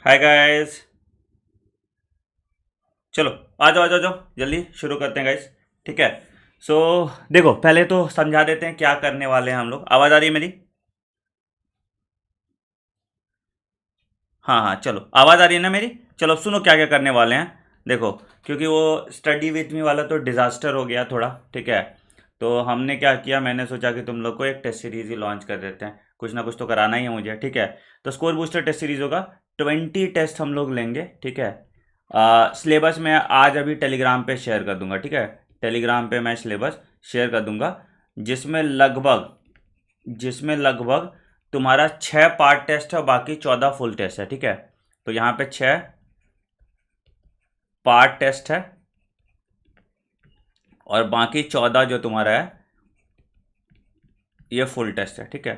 Hi guys. चलो आ जाओ आ जाओ आ जाओ, जल्दी शुरू करते हैं गाइस। ठीक है। सो देखो, पहले तो समझा देते हैं क्या करने वाले हैं हम लोग। आवाज़ आ रही है मेरी? हाँ हाँ, चलो आवाज़ आ रही है ना मेरी। चलो सुनो क्या क्या करने वाले हैं। देखो, क्योंकि वो स्टडी विथ मी वाला तो डिज़ास्टर हो गया थोड़ा। ठीक है। तो हमने क्या किया, मैंने सोचा कि तुम लोग को एक टेस्ट सीरीज ही लॉन्च कर देते हैं। कुछ ना कुछ तो कराना ही है मुझे। ठीक है। तो स्कोर बूस्टर टेस्ट सीरीज होगा। 20 टेस्ट हम लोग लेंगे। ठीक है। सिलेबस मैं आज अभी टेलीग्राम पे शेयर कर दूंगा। ठीक है। टेलीग्राम पे मैं सिलेबस शेयर कर दूंगा, जिसमें लगभग जिसमें लगभग तुम्हारा 6 पार्ट टेस्ट है और बाकी 14 फुल टेस्ट है। ठीक है। तो यहाँ पे 6 पार्ट टेस्ट है और बाकी 14 जो तुम्हारा है ये फुल टेस्ट है। ठीक है।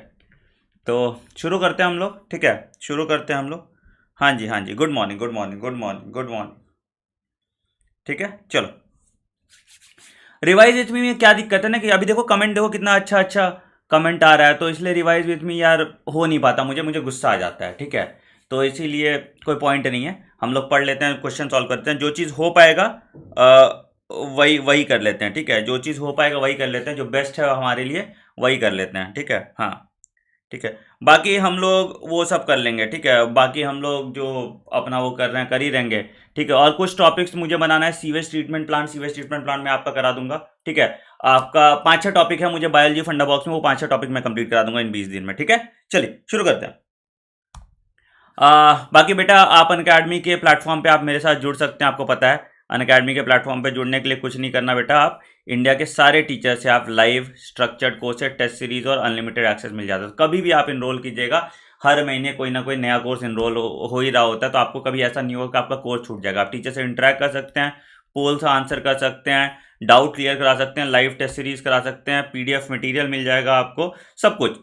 तो शुरू करते हैं हम लोग। ठीक है। शुरू करते हैं हम लोग। हाँ जी हाँ जी, good morning good morning good morning good morning. ठीक है, चलो। रिवाइज विथ मी में क्या दिक्कत है ना कि अभी देखो कमेंट, देखो कितना अच्छा अच्छा कमेंट आ रहा है। तो इसलिए रिवाइज विथ मी यार हो नहीं पाता, मुझे मुझे गुस्सा आ जाता है। ठीक है। तो इसीलिए कोई पॉइंट नहीं है। हम लोग पढ़ लेते हैं, क्वेश्चन सॉल्व करते हैं। जो चीज़ हो पाएगा वही वही कर लेते हैं। ठीक है। जो चीज़ हो पाएगा वही कर लेते हैं, जो बेस्ट है हमारे लिए वही कर लेते हैं। ठीक है। हाँ। ठीक है। बाकी हम लोग वो सब कर लेंगे। ठीक है। बाकी हम लोग जो अपना वो कर रहे हैं कर ही रहेंगे। ठीक है। और कुछ टॉपिक्स मुझे बनाना है। सीवेज ट्रीटमेंट प्लांट मैं आपका करा दूंगा। ठीक है। आपका 5-6 टॉपिक है मुझे बायोलॉजी फंडा बॉक्स में, वो 5-6 टॉपिक मैं कंप्लीट करा दूंगा इन 20 दिन में। ठीक है। चलिए शुरू करते हैं। बाकी बेटा, आप अनअकैडमी के प्लेटफॉर्म पे आप मेरे साथ जुड़ सकते हैं। आपको पता है अनअकैडमी के प्लेटफॉर्म पे जुड़ने के लिए कुछ नहीं करना बेटा। आप इंडिया के सारे टीचर से आप live structured courses, test series और अनलिमिटेड एक्सेस मिल जाता है। कभी भी आप इनरोल कीजिएगा। हर महीने कोई ना कोई नया कोर्स इनरोल हो ही रहा होता है। तो आपको कभी ऐसा नहीं होगा कि आपका कोर्स छूट जाएगा। आप टीचर से इंटरेक्ट कर सकते हैं, पोल से आंसर कर सकते हैं, डाउट क्लियर करा सकते हैं, लाइव टेस्ट सीरीज करा सकते हैं, पीडीएफ मटेरियल मिल जाएगा आपको, सब कुछ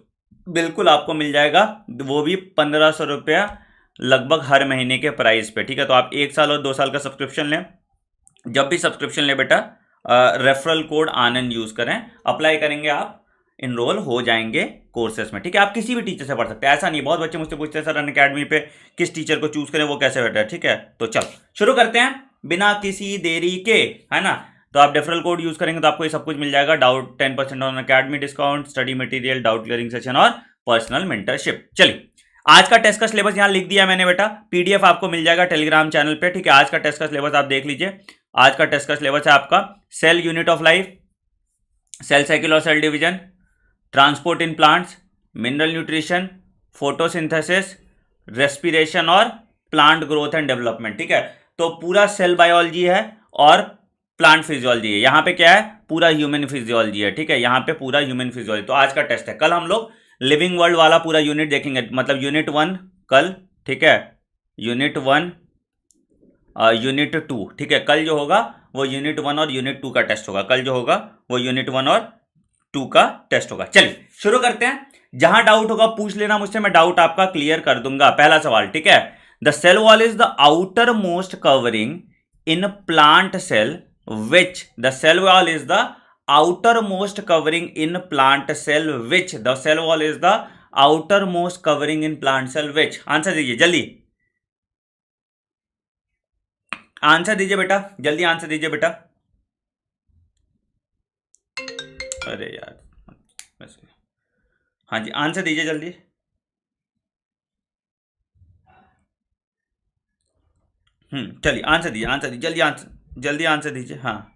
बिल्कुल आपको मिल जाएगा। वो भी 1500 रुपया लगभग हर महीने के प्राइस पे। ठीक है। तो आप 1 साल और 2 साल का सब्सक्रिप्शन लें। जब भी सब्सक्रिप्शन लें बेटा, रेफरल कोड आनंद यूज करें। अप्लाई करेंगे आप, इनरोल हो जाएंगे कोर्सेज में। ठीक है। आप किसी भी टीचर से पढ़ सकते हैं, ऐसा नहीं। बहुत बच्चे मुझसे पूछते हैं सर अनअकैडमी पे किस टीचर को चूज करें, वो कैसे बेटर है। ठीक है। तो चलो शुरू करते हैं बिना किसी देरी के, है ना। तो आप रेफरल कोड यूज करेंगे तो आपको ये सब कुछ मिल जाएगा। Doubt 10% on academy discount, study material, doubt clearing session और पर्सनल मेंटरशिप। चलिए, आज का टेस्ट का सिलेबस यहां लिख दिया मैंने बेटा। पीडीएफ आपको मिल जाएगा टेलीग्राम चैनल पे। ठीक है। आज का टेस्ट का सिलेबस आप देख लीजिए। आज का टेस्ट का सिलेबस है आपका cell unit of life, cell cycle और cell division, transport in plants, mineral nutrition, photosynthesis, respiration और प्लांट ग्रोथ एंड डेवलपमेंट। ठीक है। तो पूरा सेल बायोलॉजी है और प्लांट फिजियोलॉजी है। यहां पे क्या है, पूरा ह्यूमन फिजियोलॉजी है। ठीक है। यहां पे पूरा ह्यूमन फिजियोलॉजी। तो आज का टेस्ट है। कल हम लोग लिविंग वर्ल्ड वाला पूरा यूनिट देखेंगे, मतलब यूनिट 1 कल। ठीक है। Unit 1, unit 2। ठीक है। कल जो होगा वो यूनिट 1 और यूनिट 2 का टेस्ट होगा। कल जो होगा वो यूनिट 1 और 2 का टेस्ट होगा। चलिए शुरू करते हैं। जहां डाउट होगा पूछ लेना मुझसे, मैं डाउट आपका क्लियर कर दूंगा। पहला सवाल, ठीक है। The cell wall is the outer most covering in plant cell which, the cell wall is the outer most covering in plant cell which, the cell wall is the outer most covering in plant cell which. Answer दीजिए जल्दी, answer दीजिए बेटा, जल्दी answer दीजिए बेटा। अरे यार, वैसे हाँ जी, आंसर दीजिए जल्दी। चलिए आंसर दीजिए, आंसर दीजिए जल्दी, आंसर जल्दी आंसर दीजिए। हाँ,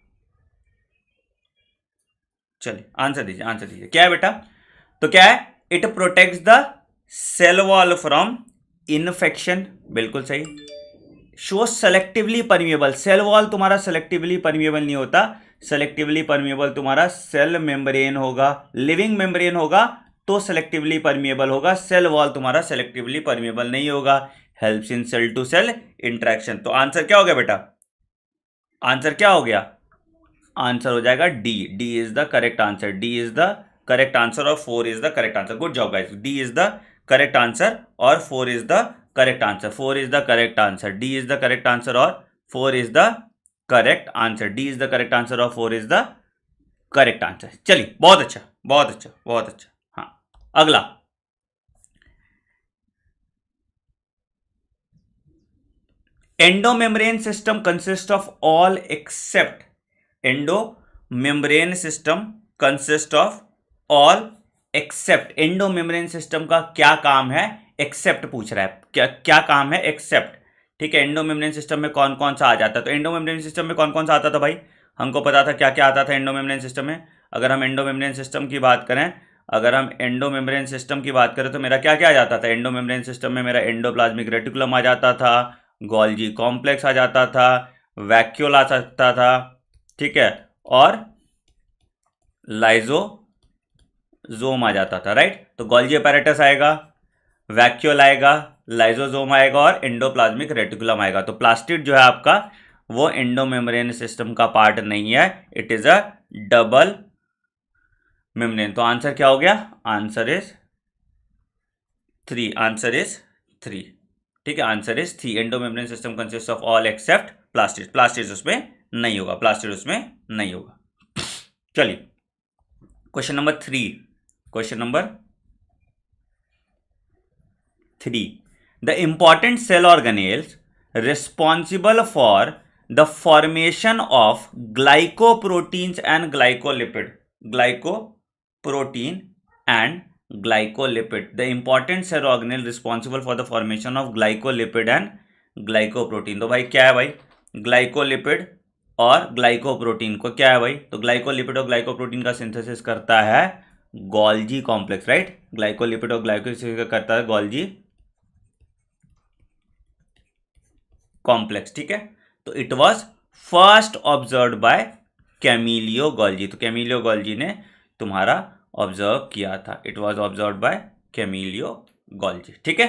चलिए आंसर दीजिए, आंसर दीजिए। क्या है बेटा? तो क्या है? It protects the cell wall from infection. बिल्कुल सही। Show selectively permeable, cell wall तुम्हारा सेलेक्टिवली परमिएबल नहीं होता। सेलेक्टिवली परमिएबल तुम्हारा सेल मेम्ब्रेन होगा। लिविंग मेम्ब्रेन होगा तो सेलेक्टिवली परमिएबल होगा। सेल वॉल तुम्हारा सेलेक्टिवली परमिएबल नहीं होगा। Helps in cell to cell interaction. तो आंसर क्या हो गया बेटा? आंसर क्या हो गया? आंसर हो जाएगा D. D is the correct answer. D is the correct answer और 4 is the correct answer. Good job guys. D is the correct answer और 4 is the correct answer. 4 is the correct answer. D is the correct answer और 4 is the correct answer. D is the correct answer और 4 is the correct answer. चलिए, बहुत अच्छा बहुत अच्छा बहुत अच्छा। हाँ, अगला। Endomembrane system consist of all accept, endomembrane system consist of all accept, endomembrane system का क्या काम है, एक्सेप्ट पूछ रहा है, क्या क्या काम है, एक्सेप्ट। ठीक है, एंडोमेम्ब्रेन सिस्टम में कौन कौन सा आ जाता है, तो एंडोमेम्ब्रेन सिस्टम में कौन कौन सा आता था भाई, हमको पता था क्या क्या आता था एंडोमेम्ब्रेन सिस्टम में। अगर हम एंडोमेम्ब्रेन सिस्टम की बात करें, अगर हम एंडोमेम्ब्रेन सिस्टम की बात करें तो मेरा क्या क्या आ जाता था एंडोमेम्ब्रेन सिस्टम में, मेरा एंडोप्लाज्मिक रेटिकुलम आ जाता था, गोल्जी कॉम्प्लेक्स आ जाता था, वैक्यूल आ सकता था, ठीक है, और लाइजोजोम आ जाता था, राइट। तो गोल्जी अपैरेटस आएगा, वैक्यूल आएगा, लाइजोजोम आएगा और एंडोप्लाज्मिक रेटिकुलम आएगा। तो प्लास्टिड जो है आपका वो एंडोमेम्ब्रेन सिस्टम का पार्ट नहीं है, it is a double membrane. तो आंसर क्या हो गया, आंसर इज 3, आंसर इज 3। ठीक है, answer is 3। Endomembrane system consist of all except plastid, plastid उसमें नहीं होगा, प्लास्टिड उसमें नहीं होगा। चलिए question number 3, question number 3, the important cell organelles responsible for the formation of glycoproteins and glycolipid, glycoprotein and glycolipid, the important cell organelle responsible for the formation of glycolipid and glycoprotein। तो भाई क्या है भाई, glycolipid और glycoprotein को क्या है भाई, तो ग्लाइकोलिपिड और ग्लाइकोप्रोटीन का सिंथेसिस करता है गोल्जी कॉम्प्लेक्स, राइट। ग्लाइकोलिपिड और ग्लाइकोसिस करता है गोल्जी कॉम्प्लेक्स, ठीक है। तो it was first observe by Camillo Golgi, तो कैमिलियो गोल्जी ने तुम्हारा ऑब्जर्व किया था, it was observe by Camillo Golgi, ठीक है।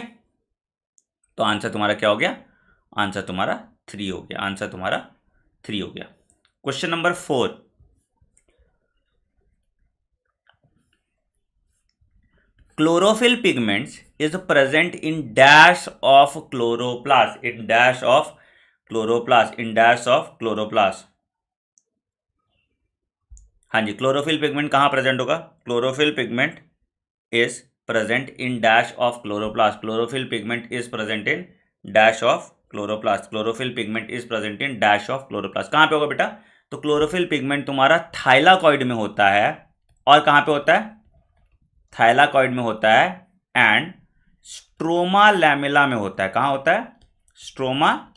तो आंसर तुम्हारा क्या हो गया, आंसर तुम्हारा 3 हो गया, आंसर तुम्हारा 3 हो गया। Question number 4, chlorophyll pigments is present in dash of chloroplast, in dash of chloroplast, in dash of chloroplast। हाँ जी, क्लोरोफिल पिगमेंट कहाँ प्रेजेंट होगा, chlorophyll pigment is present in dash of chloroplast, chlorophyll pigment is present in dash of chloroplast, chlorophyll pigment is present in dash of chloroplast. कहाँ पे होगा बेटा, तो chlorophyll pigment तुम्हारा thylakoid में होता है, और कहाँ पे होता है, थाइलाकॉइड में होता है, एंड स्ट्रोमा लैमेला में होता है। कहाँ होता है, स्ट्रोमा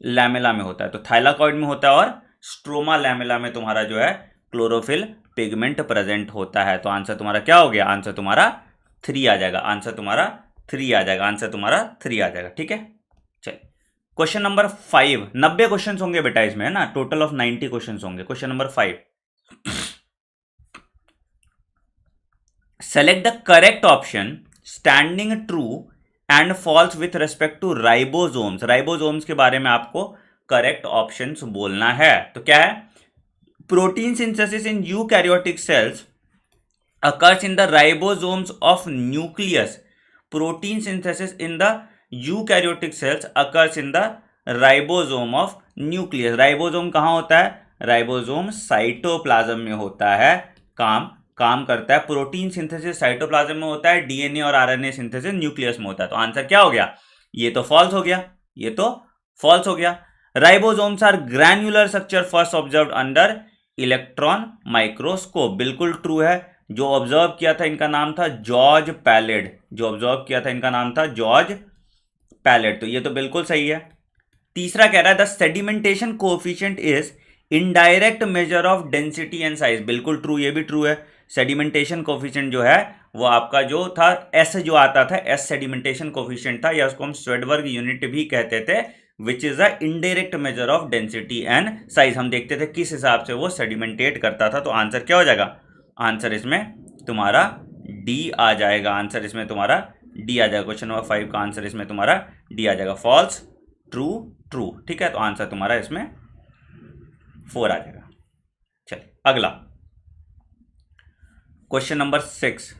लैमेला में होता है। तो थाइलाकॉइड में होता है और स्ट्रोमा लैमेला में तुम्हारा जो है क्लोरोफिल पिगमेंट प्रेजेंट होता है। तो आंसर तुम्हारा क्या हो गया, आंसर तुम्हारा 3 आ जाएगा, आंसर तुम्हारा 3 आ जाएगा, आंसर तुम्हारा 3 आ जाएगा, ठीक है। चलिए क्वेश्चन नंबर 5, 90 क्वेश्चन होंगे बेटा इसमें, है ना, टोटल ऑफ 90 क्वेश्चन होंगे। Question number 5, select the correct option standing true and false with respect to ribosomes. Ribosomes के बारे में आपको करेक्ट ऑप्शंस बोलना है। तो क्या है, protein synthesis in eukaryotic cells occurs in the ribosomes of nucleus, protein synthesis in the eukaryotic cells occurs in the ribosome of nucleus। Ribosome कहाँ होता है, राइबोसोम साइटोप्लाज्म में होता है, काम करता है। प्रोटीन सिंथेसिस साइटोप्लाज्म में होता है, डीएनए और आरएनए सिंथेसिस न्यूक्लियस में होता है। तो आंसर क्या हो गया, ये तो फॉल्स हो गया, ये तो फॉल्स हो गया। Ribosomes are granular structure first observed under electron microscope, बिल्कुल ट्रू है। जो ऑब्जर्व किया था इनका नाम था जॉर्ज पैलेड, जो ऑब्जर्व किया था इनका नाम था जॉर्ज पैलेड, तो ये तो बिल्कुल सही है। तीसरा कह रहा है the sedimentation coefficient is indirect measure of density and size, बिल्कुल ट्रू, ये भी ट्रू है। सेडिमेंटेशन कोएफिशिएंट जो है वो आपका जो था एस, जो आता था एस सेडिमेंटेशन कोएफिशिएंट था, या उसको हम स्वेडबर्ग यूनिट भी कहते थे, which is a indirect measure of density and size. हम देखते थे किस हिसाब से वो सेडिमेंटेट करता था। तो आंसर क्या हो जाएगा, आंसर इसमें तुम्हारा डी आ जाएगा, आंसर इसमें तुम्हारा डी आ जाएगा। क्वेश्चन नंबर 5 का आंसर इसमें तुम्हारा डी आ जाएगा, फॉल्स ट्रू ट्रू, ठीक है। तो आंसर तुम्हारा इसमें 4 आ जाएगा। चलिए अगला question number 6,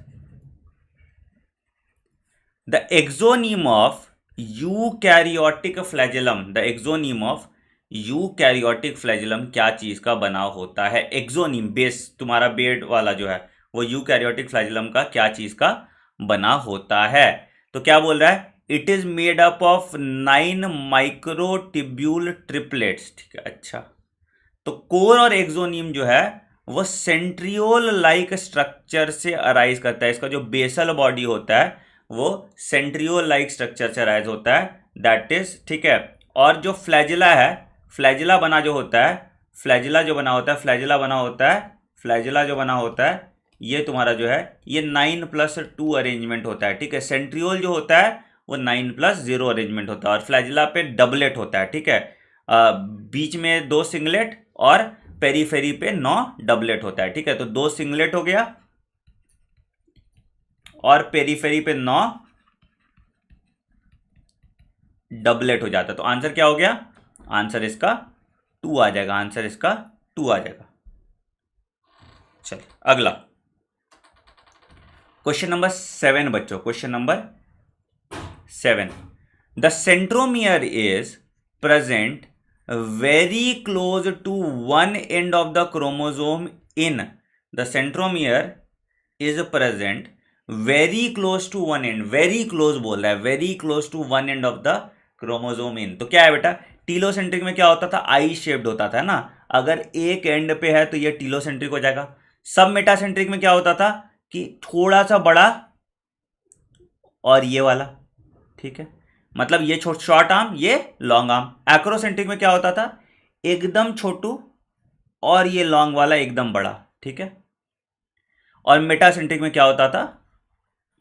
the axoneme of eukaryotic flagellum, the axoneme of eukaryotic flagellum क्या चीज का बना होता है। एक्सोनीम बेस तुम्हारा बेड वाला जो है वो यूकैरियोटिक फ्लैजेलम का क्या चीज का बना होता है। तो क्या बोल रहा है, it is made up of 9 microtubule triplets, ठीक है। अच्छा, तो कोर और एक्सोनियम जो है वो सेंट्रियोल लाइक स्ट्रक्चर से अराइज करता है। इसका जो बेसल बॉडी होता है वो सेंट्रियोल लाइक स्ट्रक्चर से अराइज होता है, दैट इज, ठीक है। और जो फ्लैजिला है, फ्लैजिला बना जो होता है, फ्लैजिला जो बना होता है, फ्लैजिला बना होता है, फ्लैजिला जो बना होता है, ये तुम्हारा जो है ये 9+2 अरेंजमेंट होता है, ठीक है। सेंट्रियोल जो होता है वो 9+0 अरेंजमेंट होता है, और फ्लैजिला पे डबलेट होता है, ठीक है। बीच में 2 सिंगलेट और पेरीफेरी पे 9 डबलेट होता है, ठीक है। तो 2 सिंगलेट हो गया और पेरीफेरी पे 9 डबलेट हो जाता है। तो आंसर क्या हो गया? आंसर इसका 2 आ जाएगा, आंसर इसका 2 आ जाएगा। चलिए अगला क्वेश्चन नंबर 7 बच्चों, question number 7। The centromere is present very close to one end of the chromosome in the centromere is present very close to one end, very close बोल रहा है, very close to one end of the chromosome in। तो क्या है बेटा, telocentric में क्या होता था, आई शेप्ड होता था ना, अगर एक एंड पे है तो ये टीलोसेंट्रिक हो जाएगा। सब मेटासेंट्रिक में क्या होता था कि थोड़ा सा बड़ा और ये वाला, ठीक है, मतलब ये शॉर्ट आर्म, ये लॉन्ग आर्म। एक्रोसेंट्रिक में क्या होता था, एकदम छोटू और ये लॉन्ग वाला एकदम बड़ा, ठीक है। और मेटासेंट्रिक में क्या होता था,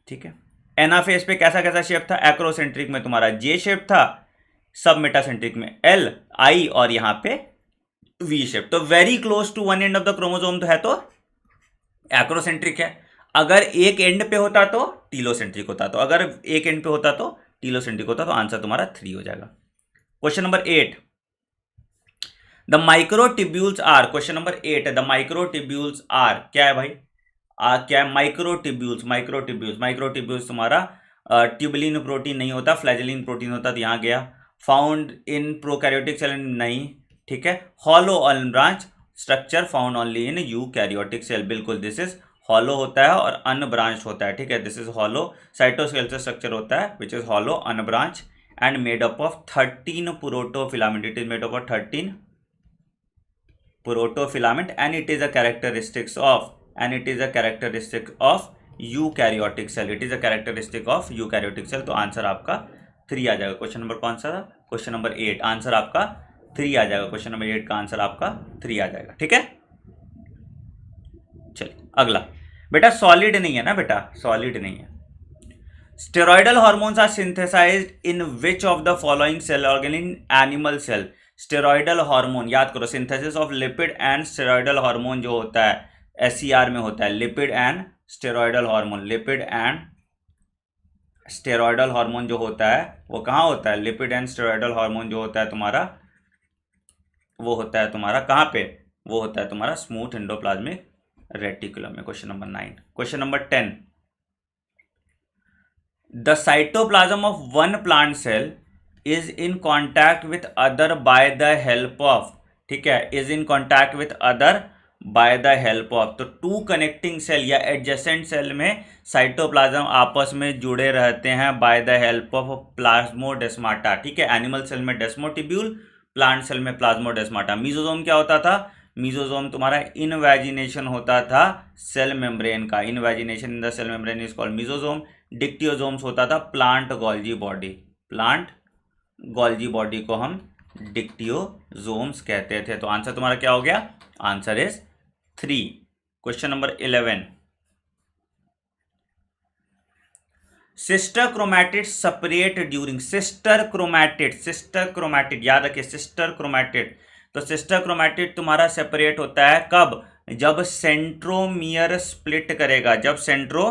ठीक है। एनाफेज पे कैसा कैसा शेप था, एक्रोसेंट्रिक में तुम्हारा जे शेप था, सब मेटासेंट्रिक में एल आई और यहां पे वी शेप। तो very close to one end of the chromosome तो है, तो एक्रोसेंट्रिक है। अगर एक एंड पे होता तो टीलोसेंट्रिक होता, तो अगर एक एंड पे होता तो टीलोसेंट्रिक होता, तो आंसर तुम्हारा 3 हो जाएगा। Question number 8, the microtubules are, question number 8 है, द माइक्रोट्यूब्यूल्स आर क्या है भाई, क्या है, माइक्रोट्यूब्यूल्स, माइक्रोट्यूब्यूल्स, माइक्रोट्यूब्यूल्स तुम्हारा ट्यूबुलिन प्रोटीन नहीं होता, फ्लैजेलिन प्रोटीन होता, तो यहां गया। फाउंड इन प्रोकैरियोटिक सेल नहीं, ठीक है। Hollow unbranch structure found only in eukaryotic cell, बिल्कुल, दिस इज हॉलो होता है और अनब्रांच होता है, ठीक है। This is hollow cytoskeletal structure होता है which is hollow unbranch and made up of 13 protofilament, it is made up of 13 protofilament and it is a characteristics of, and it is a characteristic of eukaryotic cell, it is a characteristic of eukaryotic cell। तो answer आपका 3 आ जाएगा। Question number कौन सा था, question number 8, answer आपका 3 आ जाएगा। क्वेश्चन नंबर 8 का आंसर आपका 3 आ जाएगा, ठीक है। चलिए अगला, बेटा सॉलिड नहीं है ना, बेटा सॉलिड नहीं है। Steroidal hormones are synthesised in which of the following cell organ in animal cell. Steroidal hormone याद करो, synthesis of lipid and steroidal hormone जो होता है SCR में होता है, lipid and steroidal hormone. Lipid and steroidal hormone जो होता है वो कहाँ होता है, लिपिड एंड स्टेरॉइडल हार्मोन जो होता है तुम्हारा, वो होता है तुम्हारा कहाँ पे, वो होता है तुम्हारा स्मूथ एंडोप्लाज्मिक रेटिकुलम में। Question number 9। Question number 10, the cytoplasm of one plant cell is in contact with other by the help of, ठीक है, is in contact with other by the help of. तो 2 connecting cell या adjacent cell में cytoplasm आपस में जुड़े रहते हैं by the help of plasmodesmata, ठीक है। एनिमल सेल में डेस्मोटिब्यूल, प्लांट सेल में प्लाज्मोडेस्माटा। मीजोजोम क्या होता था, मीजोजोम तुम्हारा इनवैजिनेशन होता था सेल मेम्ब्रेन का, invagination in the cell membrane is called mesosome. Dictyosomes होता था plant Golgi body, plant Golgi body को हम डिक्टियोजोम्स कहते थे। तो आंसर तुम्हारा क्या हो गया, answer is 3। Question number 11, sister chromatid separate during, sister chromatid याद रखिए, सिस्टर क्रोमैटिड। तो सिस्टर क्रोमैटिड तुम्हारा सेपरेट होता है कब, जब सेंट्रोमियर स्प्लिट करेगा, जब सेंट्रोमियर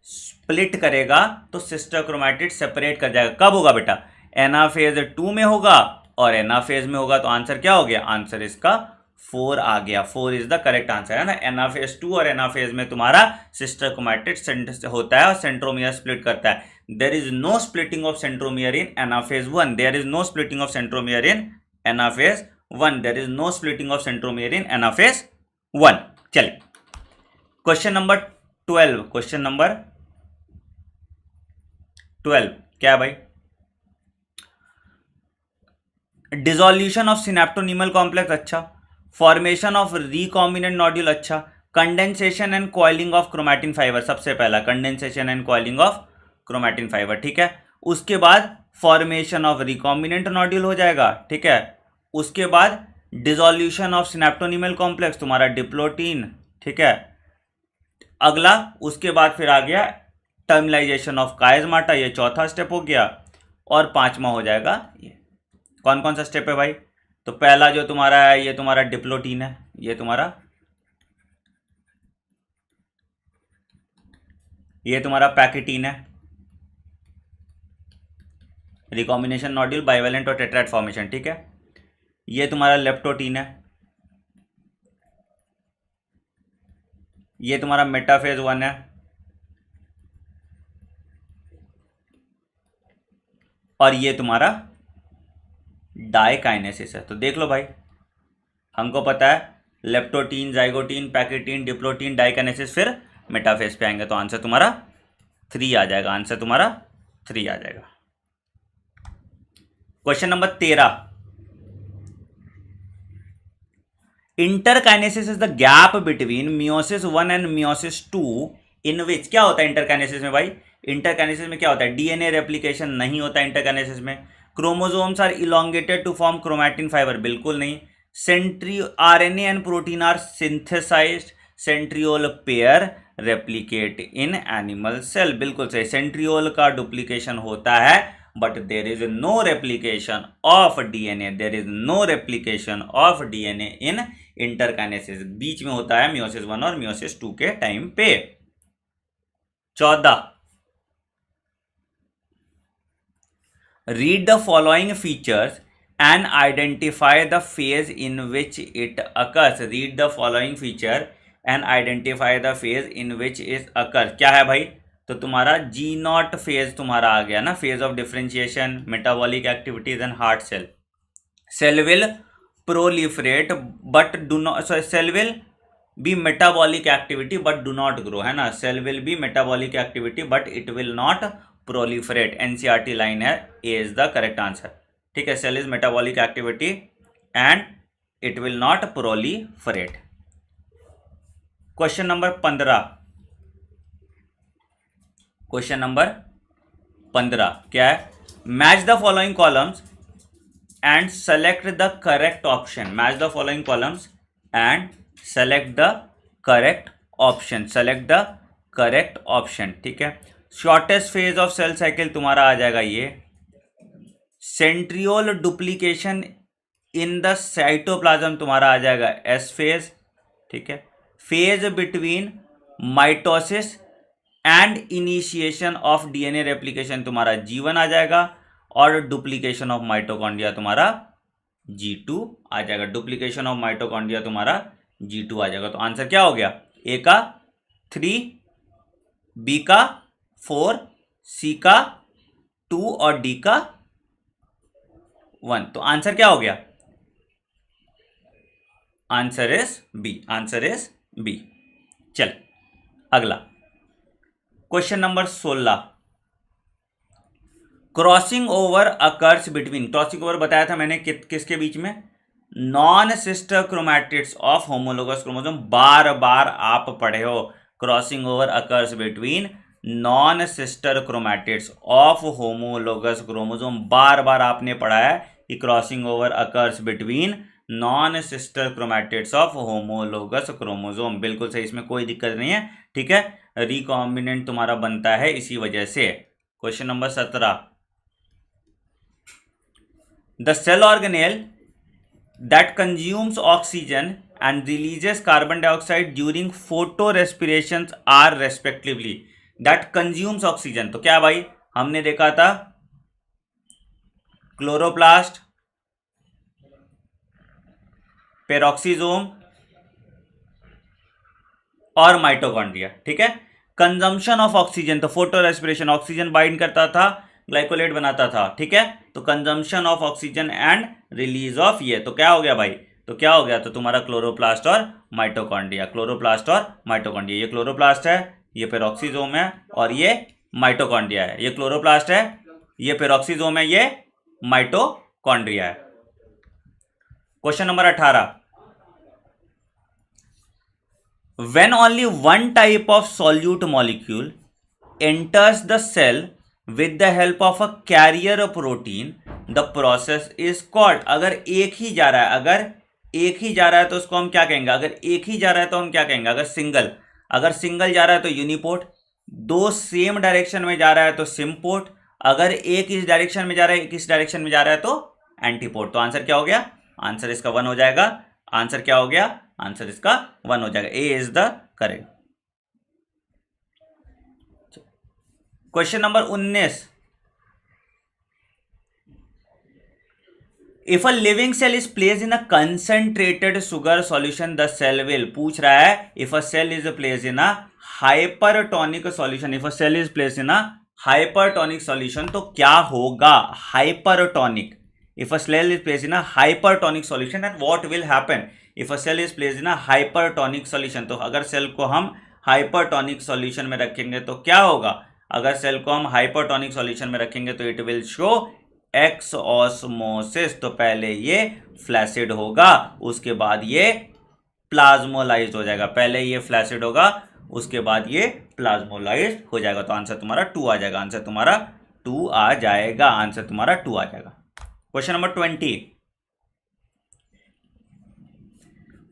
स्प्लिट करेगा तो सिस्टर क्रोमैटिड सेपरेट कर जाएगा। कब होगा बेटा, एनाफेज 2 में होगा और एनाफेज में होगा। तो आंसर क्या हो गया, आंसर इसका 4 आ गया। 4 इज द करेक्ट आंसर है ना। एनाफेज 2 और एनाफेज में तुम्हारा सिस्टर क्रोमैटिड होता है और सेंट्रोमियर स्प्लिट करता है। There is no splitting of centromere in anaphase 1, there is no splitting of centromere in anaphase 1, there is no splitting of centromere in anaphase 1। चलिए क्वेश्चन नंबर 12, क्वेश्चन नंबर 12 क्या है भाई? Dissolution of सिनेप्टोनीमल complex, अच्छा। Formation of recombinant nodule, अच्छा। Condensation and coiling of chromatin fibre, सबसे पहला condensation and coiling of chromatin fibre, ठीक है। उसके बाद फॉर्मेशन ऑफ रिकॉम्बिनेंट नोड्यूल हो जाएगा, ठीक है। उसके बाद डिसोल्यूशन ऑफ सिनेप्टोनीमल कॉम्प्लेक्स, तुम्हारा डिप्लोटीन, ठीक है। अगला उसके बाद फिर आ गया टर्मिनाइजेशन ऑफ कायजमाटा, ये चौथा स्टेप हो गया। और पांचवा हो जाएगा ये। कौन कौन सा स्टेप है भाई? तो पहला जो तुम्हारा है ये तुम्हारा डिप्लोटीन है, ये तुम्हारा पैकेटीन है, रिकॉम्बिनेशन नोड्यूल, बाइवेलेंट और टेट्राइड फॉर्मेशन, ठीक है। ये तुम्हारा लेप्टोटीन है, ये तुम्हारा मेटाफेज 1 है, और ये तुम्हारा डाइकाइनेसिस है। तो देख लो भाई, हमको पता है leptotene, zygotene, pachytene, diplotene, diakinesis, फिर मेटाफेज पे आएंगे। तो आंसर तुम्हारा 3 आ जाएगा, आंसर तुम्हारा 3 आ जाएगा। Question number 13, interkinesis is the gap between meiosis 1 and meiosis 2 इन विच, क्या होता है इंटरकाइनेसिस में भाई? इंटरकाइनेसिस में क्या होता है? डीएनए रेप्लिकेशन नहीं होता इंटरकाइनेसिस में। Chromosomes are elongated to form chromatin fibre, बिल्कुल नहीं। RNA and protein are synthesised, centriole pair replicate in animal cell, बिल्कुल सही। सेंट्रियोल का डुप्लीकेशन होता है, but there is no replication of DNA, there is no replication of DNA in interkinesis, बीच में होता है मियोसिस 1 और मियोसिस 2 के टाइम पे। 14, read the following features and identify the phase in which it occurs, read the following feature and identify the phase in which it occurs, क्या है भाई? तो तुम्हारा जी नॉट फेज तुम्हारा आ गया ना, phase of differentiation, metabolic activities and heart cell. Cell will proliferate but do not, cell will be metabolic activity but do not grow, है ना। Cell will be metabolic activity but it will not proliferate, NCERT line है, A is the correct answer, ठीक है। Cell is metabolic activity and it will not proliferate. Question number 15, question number 15 क्या है? Match the following columns and select the correct option, match the following columns and select the correct option, select the correct option, ठीक है। Shortest phase of cell cycle तुम्हारा आ जाएगा ये। Centriole duplication in the cytoplasm तुम्हारा आ जाएगा S phase, ठीक है। Phase between mitosis and initiation of DNA replication तुम्हारा G1 आ जाएगा, और डुप्लीकेशन ऑफ माइटोकॉन्ड्रिया तुम्हारा G2 आ जाएगा, डुप्लीकेशन ऑफ माइटोकॉन्ड्रिया तुम्हारा G2 आ जाएगा। तो आंसर क्या हो गया? ए का 3, बी का 4, सी का 2 और डी का 1। तो आंसर क्या हो गया? Answer is B, answer is B. चल अगला question number 16, crossing over occurs between, crossing over बताया था मैंने किसके बीच में? Non sister chromatids of homologous chromosome, बार बार आप पढ़े हो। Crossing over occurs between non sister chromatids of homologous chromosome, बार बार आपने पढ़ा है कि crossing over occurs between non sister chromatids of homologous chromosome, बिल्कुल सही, इसमें कोई दिक्कत नहीं है, ठीक है। रिकॉम्बिनेंट तुम्हारा बनता है इसी वजह से। Question number 17, the cell organelle that consumes oxygen and releases carbon dioxide during photorespiration are respectively, that consumes oxygen, तो क्या भाई? हमने देखा था क्लोरोप्लास्ट, पेरोक्सीजोम और माइटोकॉन्ड्रिया, ठीक है। कंजम्पशन ऑफ ऑक्सीजन, तो फोटो रेस्पिरेशन, ऑक्सीजन बाइंड करता था, ग्लाइकोलेट बनाता था, ठीक है। तो consumption of oxygen and release of ये, तो क्या हो गया भाई? तो क्या हो गया? तो तुम्हारा क्लोरोप्लास्ट और माइटोकॉन्ड्रिया, क्लोरोप्लास्ट और माइटोकॉन्ड्रिया, ये क्लोरोप्लास्ट है, ये पेरोक्सीजोम है और ये माइटोकॉन्ड्रिया है। ये क्लोरोप्लास्ट है, ये पेरोक्सीजोम है, ये माइटोकॉन्ड्रिया है। Question number 18, when only one type of solute molecule enters the cell with the help of a carrier protein, the process is called। अगर एक ही जा रहा है, अगर एक ही जा रहा है तो उसको हम क्या कहेंगे? अगर एक ही जा रहा है तो हम क्या कहेंगे? अगर सिंगल जा रहा है तो यूनिपोर्ट, दो सेम डायरेक्शन में जा रहा है तो सिम्पोर्ट, अगर एक इस डायरेक्शन में जा रहा है, एक इस डायरेक्शन में जा रहा है तो एंटीपोर्ट। तो आंसर क्या हो गया? आंसर इसका 1 हो जाएगा। आंसर क्या हो गया? आंसर इसका 1 हो जाएगा। A is the correct. Question number 19, if a living cell is placed in a concentrated sugar solution the cell will, पूछ रहा है if a cell is placed in a hypertonic solution, if a cell is placed in a hypertonic solution तो क्या होगा? Hypertonic, if a cell is placed in a hypertonic solution and what will happen if a cell is placed in a hypertonic solution। तो अगर cell को हम hypertonic solution में रखेंगे तो क्या होगा? अगर सेल को हम हाइपरटोनिक सॉल्यूशन में रखेंगे तो it will show x osmosis. तो पहले ये फ्लैसिड होगा, उसके बाद ये प्लाज्मोलाइज हो जाएगा। पहले ये फ्लैसिड होगा, उसके बाद ये प्लाज्मोलाइज हो जाएगा। तो आंसर तुम्हारा 2 आ जाएगा। आंसर तुम्हारा 2 आ जाएगा। आंसर तुम्हारा 2 आ जाएगा। Question number 20,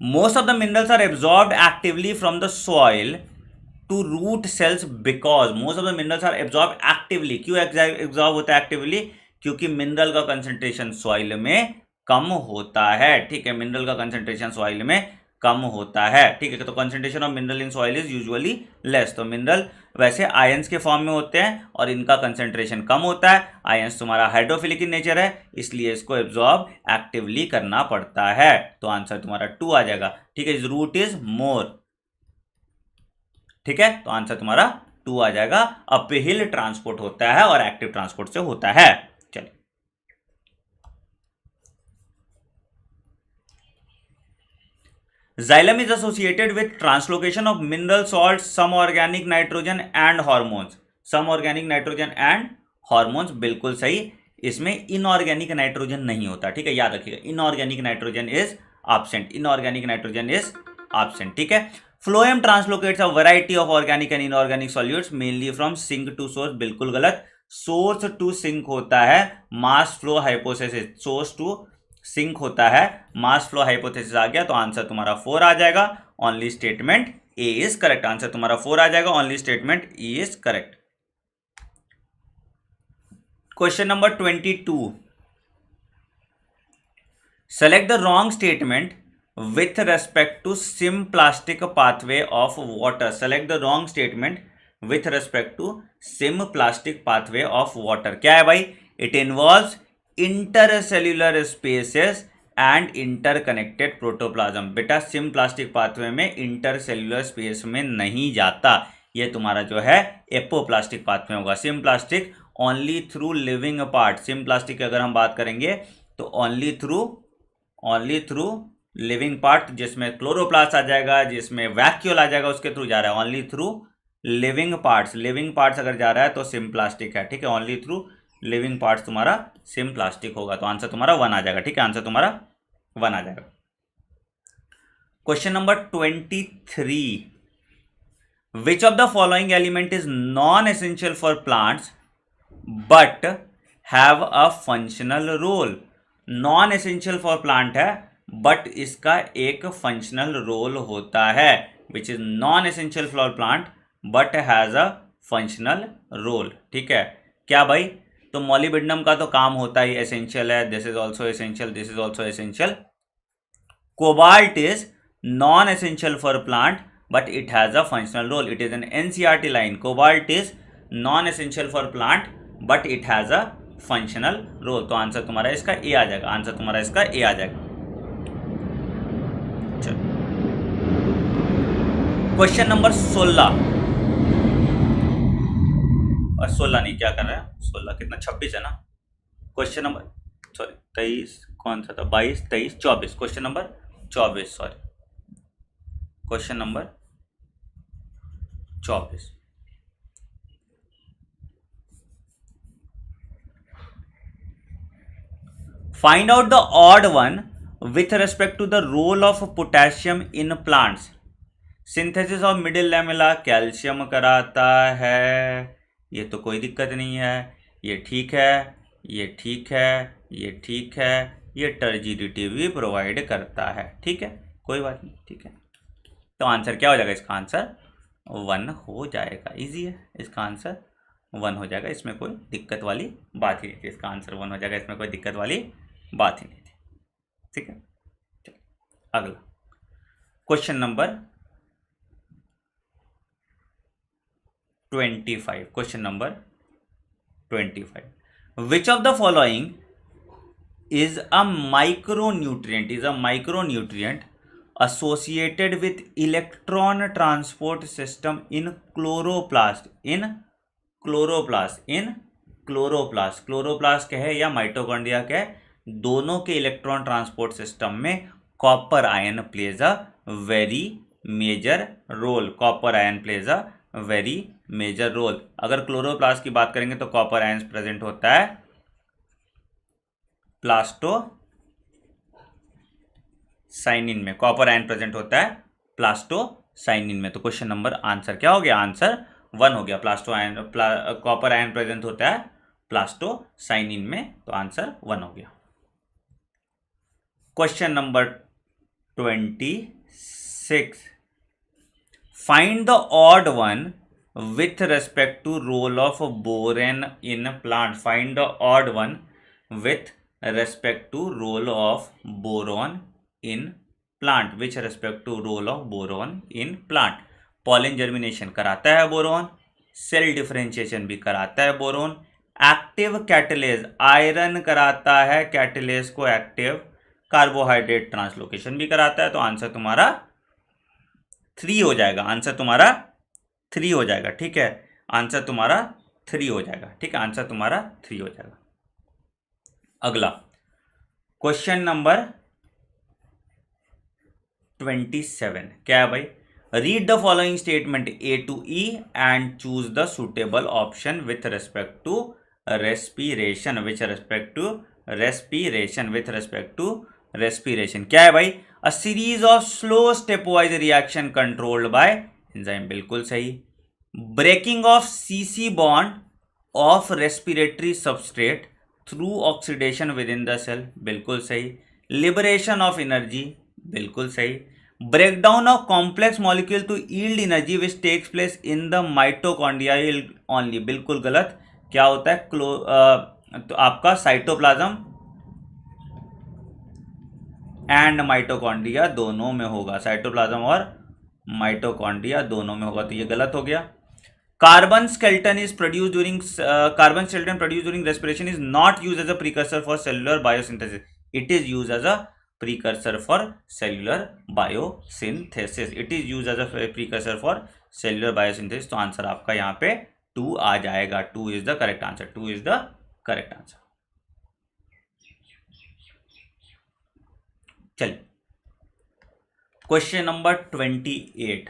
most of the minerals are absorbed actively from the soil to root cells because, most of the minerals are absorbed actively। क्यों एब्जॉर्ब होता है एक्टिवली? क्योंकि मिनरल का कंसंट्रेशन सॉइल में कम होता है। ठीक है, मिनरल का कंसंट्रेशन सॉइल में कम होता है। ठीक है, तो concentration of mineral in soil is usually less. तो मिनरल वैसे आयंस के फॉर्म में होते हैं और इनका कंसंट्रेशन कम होता है। आयंस तुम्हारा हाइड्रोफिलिक इन नेचर है, इसलिए इसको एब्जॉर्ब एक्टिवली करना पड़ता है। तो आंसर तुम्हारा 2 आ जाएगा। ठीक है, रूट इज मोर। ठीक है, तो आंसर तुम्हारा 2 आ जाएगा। अपहिल ट्रांसपोर्ट होता है और एक्टिव ट्रांसपोर्ट से होता है। चलिए, Xylem is associated with translocation of mineral salts, some organic nitrogen and hormones। some organic nitrogen and hormones, बिल्कुल सही। इसमें इनऑर्गेनिक नाइट्रोजन नहीं होता। ठीक है, याद रखिएगा, inorganic nitrogen is absent. Inorganic nitrogen is absent. ठीक है, phloem translocates a variety of organic and inorganic solutes mainly from sink to source, बिल्कुल गलत। सोर्स टू सिंक होता है mass flow hypothesis. Source to sink होता है mass flow hypothesis आ गया। तो आंसर तुम्हारा 4 आ जाएगा। Only statement A is correct. Answer तुम्हारा 4 आ जाएगा। Only statement A is correct. Question number 22, select the wrong statement with respect to symplastic pathway of water. Select the wrong statement with respect to symplastic pathway of water. क्या है भाई? It involves intercellular spaces and interconnected protoplasm. बेटा symplastic pathway में intercellular space में नहीं जाता। ये तुम्हारा जो है एपोप्लास्टिक पाथवे होगा। Symplastic only through living part. Symplastic की अगर हम बात करेंगे तो ओनली थ्रू लिविंग पार्ट, जिसमें क्लोरोप्लास्ट आ जाएगा, जिसमें वैक्यूल आ जाएगा, उसके थ्रू जा रहा है। Only through living parts. Living parts अगर जा रहा है तो सिम्प्लास्टिक है। ठीक है, ओनली थ्रू लिविंग पार्ट्स तुम्हारा सिम्प्लास्टिक होगा। तो आंसर तुम्हारा 1 आ जाएगा। ठीक है, आंसर तुम्हारा 1 आ जाएगा। Question number 23, which of the following element is non essential for plants but have a functional role. Non essential for plant है बट इसका एक फंक्शनल रोल होता है। Which is non essential for plant but has a functional role. ठीक है, क्या भाई? तो मॉलिब्डेनम का तो काम होता ही एसेंशियल है। This is also essential, this is also essential. Cobalt is non essential for plant but it has a functional role. It is an NCERT line. Cobalt is non essential for plant but it has a functional role. तो answer तुम्हारा इसका ए आ जाएगा। Answer तुम्हारा इसका ए आ जाएगा। चलो, question number 16 और 16 नहीं, क्या कर रहा है 16 कितना 26 है ना। क्वेश्चन नंबर 23 कौन सा था? 22, 23, 24। Question number 24, sorry, question number 24। Find out the odd one with respect to the role of potassium in plants. Synthesis of middle lamella calcium कराता है, ये तो कोई दिक्कत नहीं है, ये ठीक है, ये ठीक है, ये ठीक है, ये टर्जिडिटी भी प्रोवाइड करता है, ठीक है, कोई बात नहीं, ठीक है। तो आंसर क्या हो जाएगा? इसका आंसर 1 हो जाएगा। इजी है, इसका आंसर 1 हो जाएगा, इसमें कोई दिक्कत वाली बात ही नहीं थी। इसका आंसर 1 हो जाएगा, इसमें कोई दिक्कत वाली बात ही नहीं थी, ठीक है। अगला question number 25। Question number 25, which of the following is a micronutrient associated with electron transport system in chloroplast chloroplast क्या है या माइटोकॉन्ड्रिया क्या है, दोनों के इलेक्ट्रॉन ट्रांसपोर्ट सिस्टम में copper ion plays a very major role. Copper ion plays a very major role. अगर chloroplast की बात करेंगे तो कॉपर आयन प्रेजेंट होता है प्लास्टोसाइनिन में, कॉपर आयन प्रेजेंट होता है प्लास्टोसाइनिन में। तो क्वेश्चन नंबर आंसर क्या हो गया? आंसर 1 हो गया। कॉपर आयन प्रेजेंट होता है प्लास्टोसाइनिन में, तो आंसर 1 हो गया। Question number 26, find the odd one with respect to role of boron in plant. Find the odd one with respect to role of boron in plant, with respect to role of boron in plant। pollen germination कराता है boron, cell differentiation भी कराता है boron, active catalase iron कराता है catalase को active, carbohydrate translocation भी कराता है। तो आंसर तुम्हारा 3 हो जाएगा, आंसर तुम्हारा 3 हो जाएगा, ठीक है, आंसर तुम्हारा 3 हो जाएगा, ठीक है, आंसर तुम्हारा 3 हो जाएगा। अगला क्वेश्चन नंबर 27 क्या है भाई? Read the following statement A to E and choose the suitable option with respect to respiration. With respect to respiration क्या है भाई? A series of slow stepwise reaction controlled by enzyme, बिल्कुल सही। Breaking of CC bond of respiratory substrate through oxidation within the cell, बिल्कुल सही। Liberation of energy, बिल्कुल सही। Breakdown of complex molecule to yield energy which takes place in the mitochondria only, बिल्कुल गलत। क्या होता है? तो आपका साइटोप्लाज्म एंड माइटोकॉन्ड्रिया दोनों में होगा, साइटोप्लाज्म और माइटोकॉन्ड्रिया दोनों में होगा, तो ये गलत हो गया। Carbon skeleton produced during respiration is not used as a precursor for cellular biosynthesis. It is used as a precursor for cellular biosynthesis. It is used as a precursor for cellular biosynthesis. तो answer आपका यहाँ पे 2 आ जाएगा। 2 is the correct answer. 2 is the correct answer. चलिए question number 28।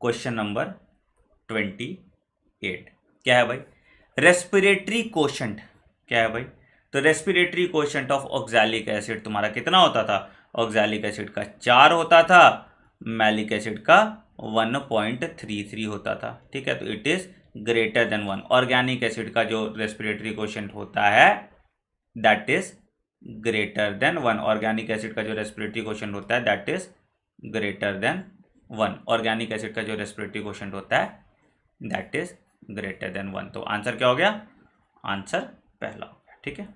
Question number 28 क्या है भाई? रेस्पिरेटरी कोशेंट क्या है भाई? तो respiratory quotient of oxalic acid तुम्हारा कितना होता था? ऑक्सैलिक एसिड का 4 होता था, मैलिक एसिड का 1.33 होता था, ठीक है। तो it is greater than 1। Organic acid का जो रेस्पिरेटरी कोशेंट होता है that is greater than 1। Organic acid का जो रेस्पिरेटरी कोशेंट होता है that is greater than 1। Organic acid का जो रेस्पिरेटरी कोशेंट होता है दैट इज ग्रेटर देन 1। तो आंसर क्या हो गया? आंसर पहला हो गया, ठीक है।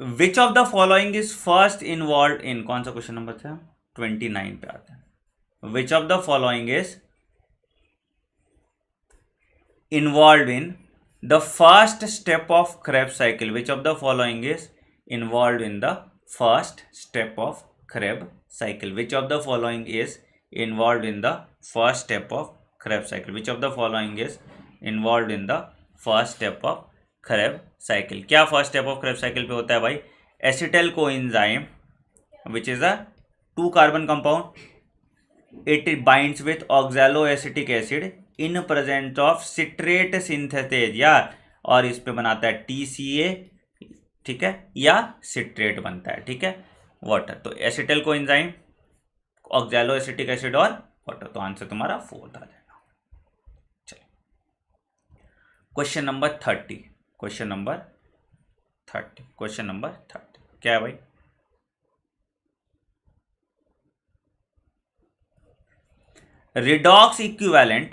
विच of the following is first involve in, कौन सा क्वेश्चन नंबर था? 29 पे आते हैं। विच of the following is involve in the first step of Krebs cycle? Which of the following is involve in the first step of Krebs cycle? Which of the following is involved in the first step of Krebs cycle? Which of the following is involved in the first step of Krebs cycle? क्या first step of Krebs cycle पे होता है भाई? Acetyl coenzyme which is a 2 carbon compound, it binds with oxaloacetic acid in presence of citrate synthase यार, और इस पे बनाता है TCA, ठीक है, या सिट्रेट बनता है, ठीक है, वाटर। तो एसिटल को एंजाइम, ऑक्सैलोएसिटिक एसिड और वाटर, तो आंसर तुम्हारा 4 आ जाएगा। चलिए क्वेश्चन नंबर 30, क्वेश्चन नंबर 30 क्या है भाई? redox equivalent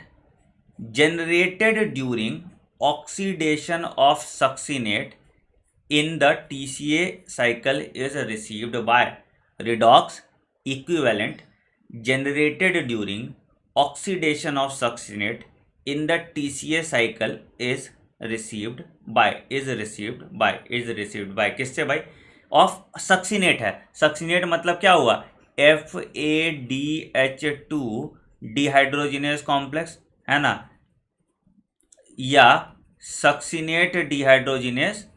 generated during oxidation of succinate in the TCA cycle is received by redox equivalent generated during oxidation of succinate in the TCA cycle is received by किससे भाई? Of succinate है, succinate मतलब क्या हुआ? FADH2 dehydrogenase complex है ना, या succinate dehydrogenase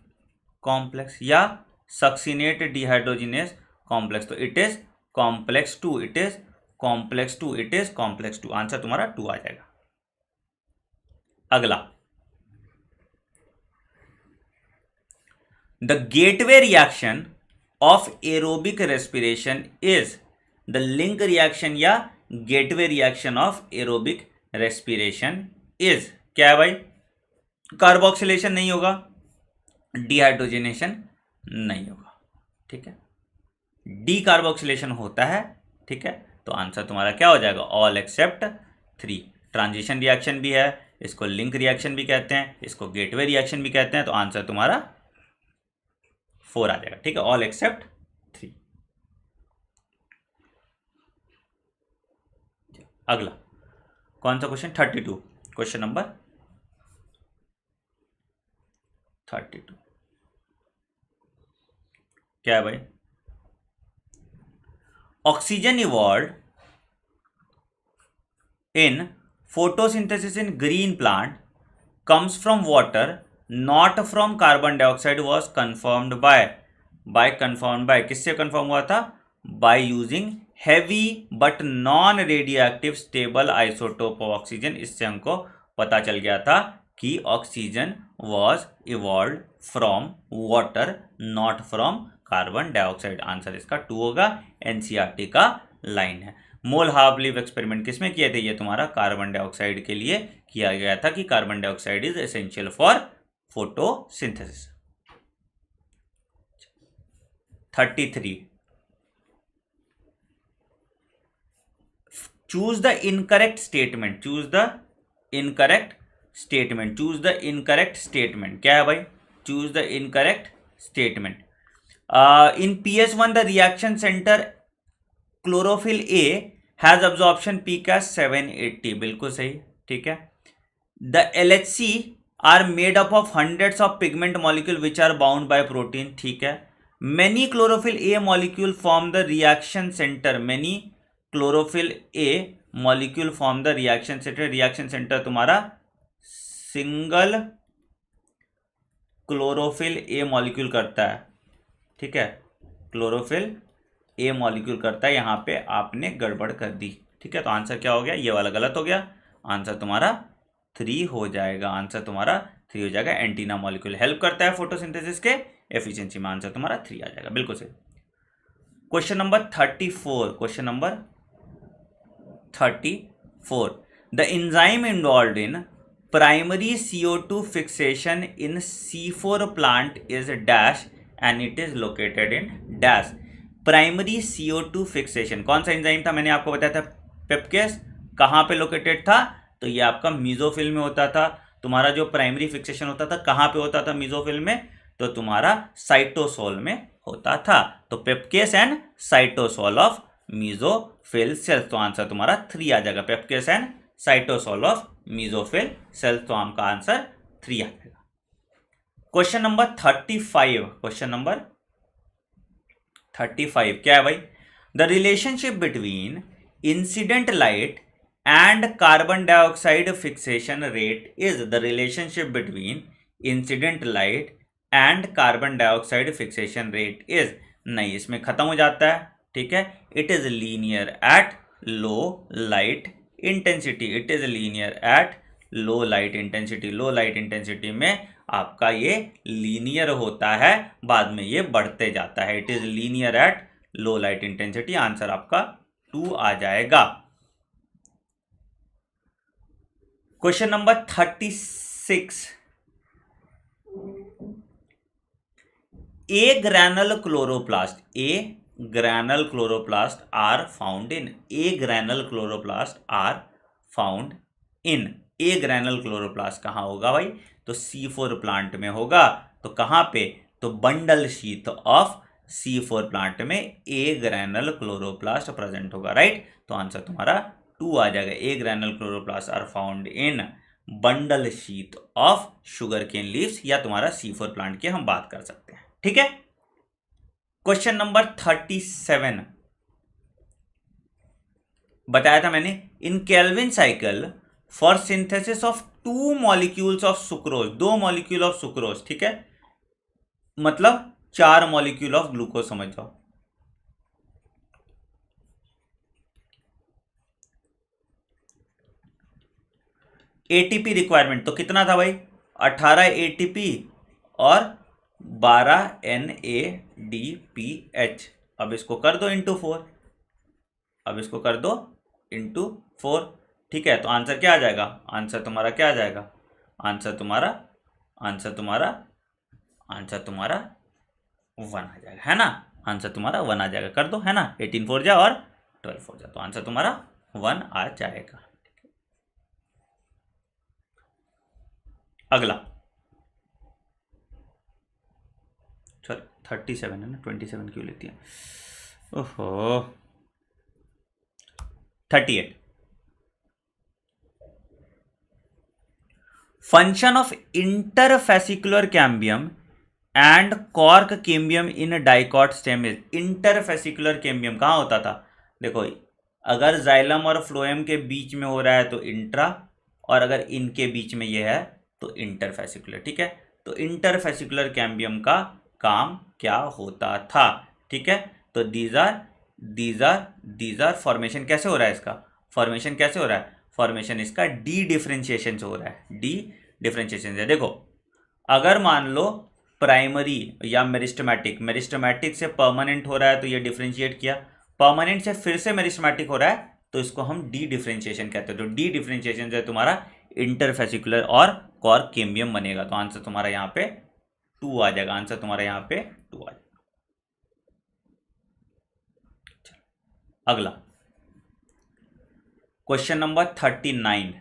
complex, या सक्सीनेट डिहाइड्रोजिनेस कॉम्प्लेक्स, तो it is complex 2, it is complex 2, answer तुम्हारा 2 आ जाएगा। अगला, the gateway reaction of aerobic respiration is the link reaction या gateway reaction of aerobic respiration is क्या है भाई? कार्बोक्सिलेशन नहीं होगा, डिहाइड्रोजनेशन नहीं होगा, ठीक है, डीकार्बोक्सिलेशन होता है, ठीक है, तो आंसर तुम्हारा क्या हो जाएगा? All except 3। ट्रांजिशन रिएक्शन भी है, इसको लिंक रिएक्शन भी कहते हैं, इसको गेटवे रिएक्शन भी कहते हैं, तो आंसर तुम्हारा 4 आ जाएगा, ठीक है, ऑल एक्सेप्ट 3। अगला कौन सा क्वेश्चन? 32, क्वेश्चन नंबर 32 क्या है भाई? Oxygen evolve in photosynthesis in green plant comes from water not from carbon dioxide was confirmed by किससे कन्फर्म हुआ था? By using heavy but non radio active stable isotope of oxygen. इससे हमको पता चल गया था कि oxygen was evolve from water not from carbon dioxide. Answer इसका 2 होगा, एनसीईआरटी का लाइन है। मोल हाफ लीव एक्सपेरिमेंट किसमें किए थे? ये तुम्हारा कार्बन डाइऑक्साइड के लिए किया गया था कि carbon dioxide is essential for photosynthesis. 33, choose the incorrect statement, क्या है भाई? Choose the incorrect statement. In PS1 the reaction centre chlorophyll A has absorption peak as 780, बिल्कुल सही, ठीक है। The LHC are made up of hundreds of pigment molecule which are bound by protein, ठीक है। Many chlorophyll A molecule form the reaction centre, many chlorophyll A molecule form the reaction centre. Reaction centre तुम्हारा single chlorophyll A molecule करता है, ठीक है, chlorophyll A molecule करता है। यहां पे आपने गड़बड़ कर दी, ठीक है, तो आंसर क्या हो गया? ये वाला गलत हो गया, आंसर तुम्हारा 3 हो जाएगा, आंसर तुम्हारा 3 हो जाएगा। एंटीना मॉलिक्यूल हेल्प करता है फोटोसिंथेसिस के एफिशिएंसी में, आंसर तुम्हारा 3 आ जाएगा, बिल्कुल सही। Question number 34, question number 34, the enzyme involved in primary CO2 fixation in C4 plant is dash and it is located in dash. Primary CO2 fixation कौन सा एंजाइम था? मैंने आपको बताया था पेप्केस। कहाँ पे लोकेटेड था? तो ये आपका मीजोफिल में होता था। तुम्हारा जो प्राइमरी फिक्सेशन होता था कहाँ पे होता था मीजोफिल में? तो तुम्हारा साइटोसोल में होता था। तो PEPCase and cytosol of mesophyll cells, तो आंसर तुम्हारा 3 आ जाएगा। PEPCase and cytosol of mesophyll cells, तो आपका आंसर 3 आ जाएगा। क्वेश्चन नंबर 35, क्वेश्चन नंबर 35 क्या है भाई? The relationship between incident light and carbon dioxide fixation rate is, the relationship between incident light and carbon dioxide fixation rate is, नहीं, इसमें खत्म हो जाता है, ठीक है। It is linear at low light intensity, it is linear at low light intensity. Low light intensity में आपका ये लीनियर होता है, बाद में ये बढ़ते जाता है। It is linear at low light intensity. Answer आपका 2 आ जाएगा। Question number 36, A granule chloroplast, A granule chloroplast are found in, A granule chloroplast are found in, A granule chloroplast कहाँ होगा भाई? तो C4 प्लांट में होगा। तो कहाँ पे? तो bundle sheath of C4 plant में A ग्रैनल क्लोरोप्लास्ट प्रेजेंट होगा, राइट। तो आंसर तुम्हारा 2 आ जाएगा। A granal chloroplast are found in bundle sheath of sugar cane leaves, या तुम्हारा C4 प्लांट की हम बात कर सकते हैं, ठीक है। क्वेश्चन नंबर 37 बताया था मैंने, in Calvin cycle for synthesis of 2 molecules of sucrose, 2 molecule of sucrose, ठीक है, मतलब 4 मॉलिक्यूल ऑफ ग्लूकोज समझ जाओ। एटीपी रिक्वायरमेंट तो कितना था भाई? 18 एटीपी और 12 NADPH। अब इसको कर दो इंटू 4, अब इसको कर दो इंटू 4, ठीक है। तो आंसर क्या आ जाएगा? आंसर तुम्हारा क्या आ जाएगा? आंसर तुम्हारा 1 आ जाएगा, है ना। आंसर तुम्हारा 1 आ जाएगा, कर दो, है ना। 18 4 जा और 12 4 जा, तो आंसर तुम्हारा 1 आ जाएगा। अगला 37 है ना, 27 क्यों लेती है? ओहो, 38, function of interfascicular cambium and cork cambium in dicot stem is. Interfascicular cambium कहाँ होता था? देखो, अगर जाइलम और फ्लोएम के बीच में हो रहा है तो इंट्रा, और अगर इनके बीच में ये है तो इंटरफेसिकुलर, ठीक है। तो इंटरफेसिकुलर कैम्बियम का काम क्या होता था, ठीक है। तो दीज आर फॉर्मेशन कैसे हो रहा है इसका? फॉर्मेशन कैसे हो रहा है? फॉर्मेशन इसका डी डिफरेंशिएशन से हो रहा है, डी डिफरेंशिएशन से। देखो, अगर मान लो प्राइमरी या मेरिस्टेमेटिक से परमानेंट हो रहा है तो ये डिफरेंशिएट किया, परमानेंट से फिर से मेरिस्टेमेटिक हो रहा है तो इसको हम डी डिफरेंशिएशन कहते हैं। तो डी डिफरेंशिएशन से तुम्हारा इंटरफेसिकुलर और कॉर्क कैम्बियम बनेगा। तो आंसर तुम्हारा यहाँ पे 2 आ जाएगा, आंसर तुम्हारा यहाँ पे 2 आ जाएगा। अगला question number 39,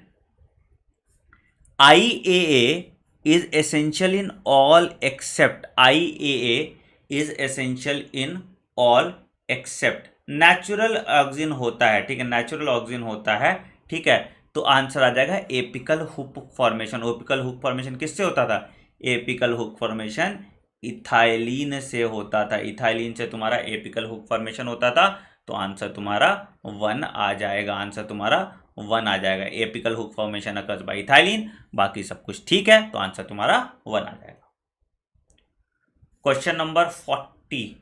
IAA is essential in all except, IAA is essential in all except natural oxygen होता है, ठीक है, नेचुरल ऑक्सीजन होता है, ठीक है। तो आंसर आ जाएगा apical hook formation. Apical hook formation किससे होता था? एपिकल हुक फॉर्मेशन इथाइलिन से होता था, इथाइलिन से तुम्हारा एपिकल हुक फॉर्मेशन होता था। तो आंसर तुम्हारा 1 आ जाएगा, आंसर तुम्हारा 1 आ जाएगा। Apical hook formation occurs by ethylene, बाकी सब कुछ ठीक है, तो आंसर तुम्हारा 1 आ जाएगा। Question number 40,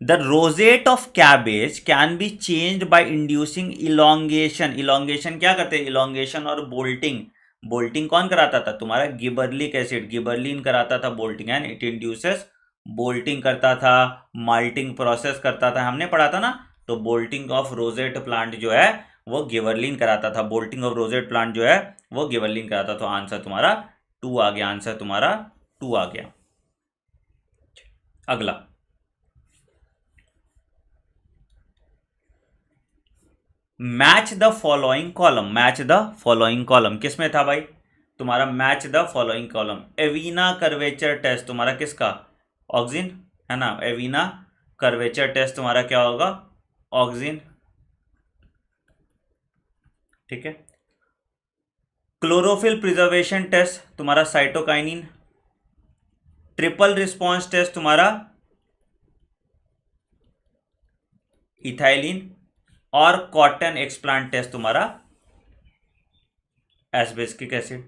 the rosette of cabbage can be changed by inducing elongation. Elongation क्या करते हैं? इलोंगेशन और बोल्टिंग। बोल्टिंग कौन कराता था? तुम्हारा गिबरलिक एसिड, गिबरलिन कराता था bolting, and it induces bolting करता था, माल्टिंग प्रोसेस करता था, हमने पढ़ा था ना। तो बोल्टिंग ऑफ रोजेट प्लांट जो है वो गिबरलिन कराता था, बोल्टिंग ऑफ रोजेट प्लांट जो है वो गिबरलिन कराता। तो आंसर तुम्हारा 2 आ गया, आंसर तुम्हारा 2 आ गया। अगला match the following column, match the following column किसमें था भाई? तुम्हारा match the following column, Avena curvature test तुम्हारा किसका? ऑक्सीजन, है ना। एवीना कर्वेचर टेस्ट तुम्हारा क्या होगा? ऑक्सीजन, ठीक है। क्लोरोफिल प्रिजर्वेशन टेस्ट तुम्हारा साइटोकाइनिन। ट्रिपल रिस्पॉन्स टेस्ट तुम्हारा इथाइलिन, और कॉटन एक्सप्लांट टेस्ट तुम्हारा एस्बेस्टिक एसिड।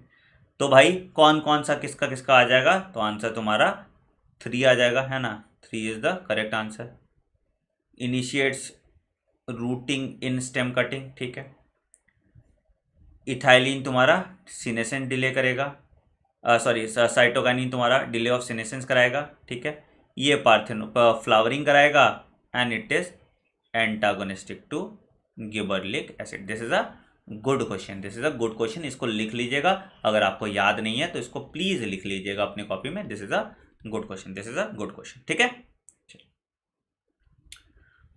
तो भाई कौन कौन सा किसका किसका आ जाएगा? तो आंसर तुम्हारा 3 आ जाएगा, है ना, 3 is the correct answer. Initiates rooting in stem cutting, ठीक है। इथाइलिन तुम्हारा सीनेसेंस डिले करेगा, सॉरी साइटोकाइनिन तुम्हारा डिले ऑफ सीनेसेंस कराएगा, ठीक है। ये पार्थेनो फ्लावरिंग कराएगा and it is antagonistic to gibberellic acid. This is a good question, this is a good question. इसको लिख लीजिएगा, अगर आपको याद नहीं है तो इसको प्लीज लिख लीजिएगा अपनी कॉपी में। This is a good question, this is a good question, ठीक है।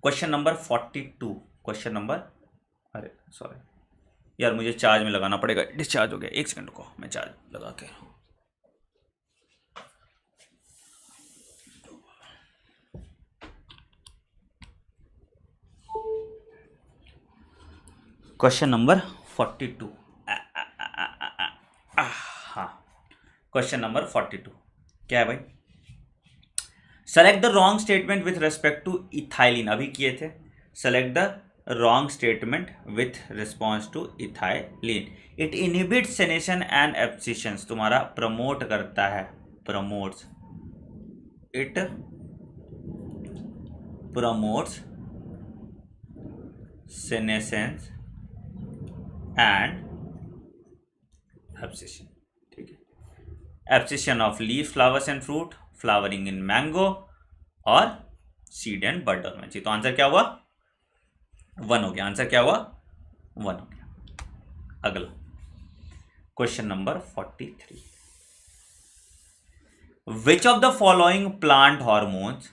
क्वेश्चन नंबर 42, क्वेश्चन नंबर, अरे सॉरी यार मुझे चार्ज में लगाना पड़ेगा, डिस्चार्ज हो गया, एक सेकंड को मैं चार्ज लगा के। क्वेश्चन नंबर 42, हाँ क्वेश्चन नंबर 42 क्या है भाई? Select the wrong statement with respect to ethylene, अभी किए थे। Select the wrong statement with response to ethylene. It inhibits senescence and abscissions, तुम्हारा प्रमोट करता है, promotes, it promotes senescence and abscission, ठीक है। Abscission of leaf, flowers and fruit, flowering in mango और seed and bud dormancy. तो answer क्या हुआ? 1 हो गया। आंसर क्या हुआ? 1 हो गया। अगला question number 43, which of the following plant hormones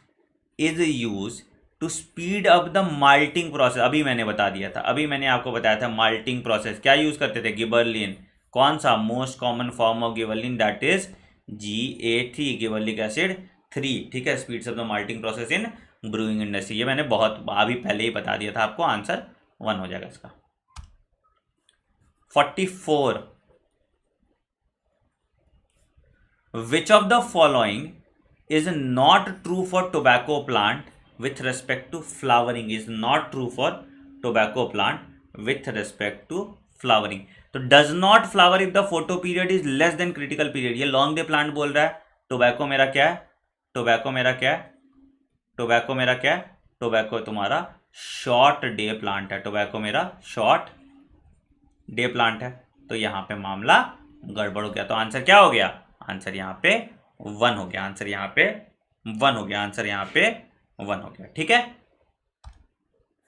is use to speed up the malting process? अभी मैंने बता दिया था, अभी मैंने आपको बताया था माल्टिंग प्रोसेस क्या यूज करते थे? गिबरलिन। कौन सा? Most common form of gibberellin, that is GA3, gibberellic acid 3, ठीक है। Speeds up the malting process in brewing industry, ये मैंने बहुत अभी पहले ही बता दिया था आपको। आंसर 1 हो जाएगा इसका। 44, which of the following is not true for tobacco plant with respect to flowering? Is not true for tobacco plant with respect to flowering. तो does not flower if the photo period is less than critical period, ये long day plant बोल रहा है। Tobacco मेरा क्या है? Tobacco मेरा क्या है? टोबैको मेरा क्या है? टोबैको तुम्हारा शॉर्ट डे प्लांट है। टोबैको मेरा शॉर्ट डे प्लांट है, तो यहां पे मामला गड़बड़ हो गया। तो आंसर क्या हो गया? आंसर यहाँ पे 1 हो गया। आंसर यहाँ पे 1 हो गया। आंसर यहाँ पे 1 हो गया, ठीक है।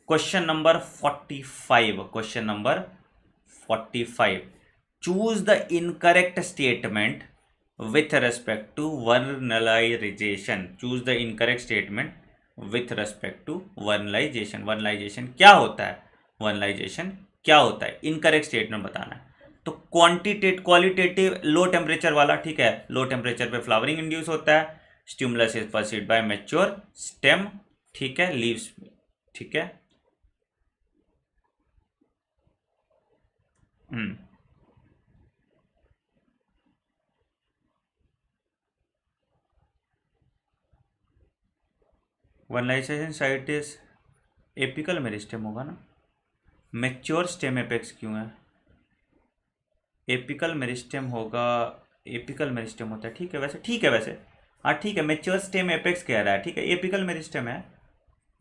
Question number 45, question number 45, choose the incorrect statement with respect to vernalisation. Choose the incorrect statement with respect to vernalisation. Vernalisation क्या होता है? वर्नलाइजेशन क्या होता है? इनकरेक्ट स्टेटमेंट बताना है। तो क्वालिटेटिव लो टेम्परेचर वाला, ठीक है। लो टेम्परेचर पे फ्लावरिंग इंड्यूस होता है। Stimulus is perceived bye mature stem, ठीक है। लीव्स, ठीक है। Vernalization site is apical meristem होगा ना। मैच्योर स्टेम एपेक्स क्यों है? एपिकल मेरिस्टेम होगा, एपिकल मेरिस्टेम होता है, ठीक है। वैसे ठीक है, वैसे हाँ ठीक है। मैच्योर स्टेम एपेक्स कह रहा है, ठीक है। एपिकल मेरिस्टेम है,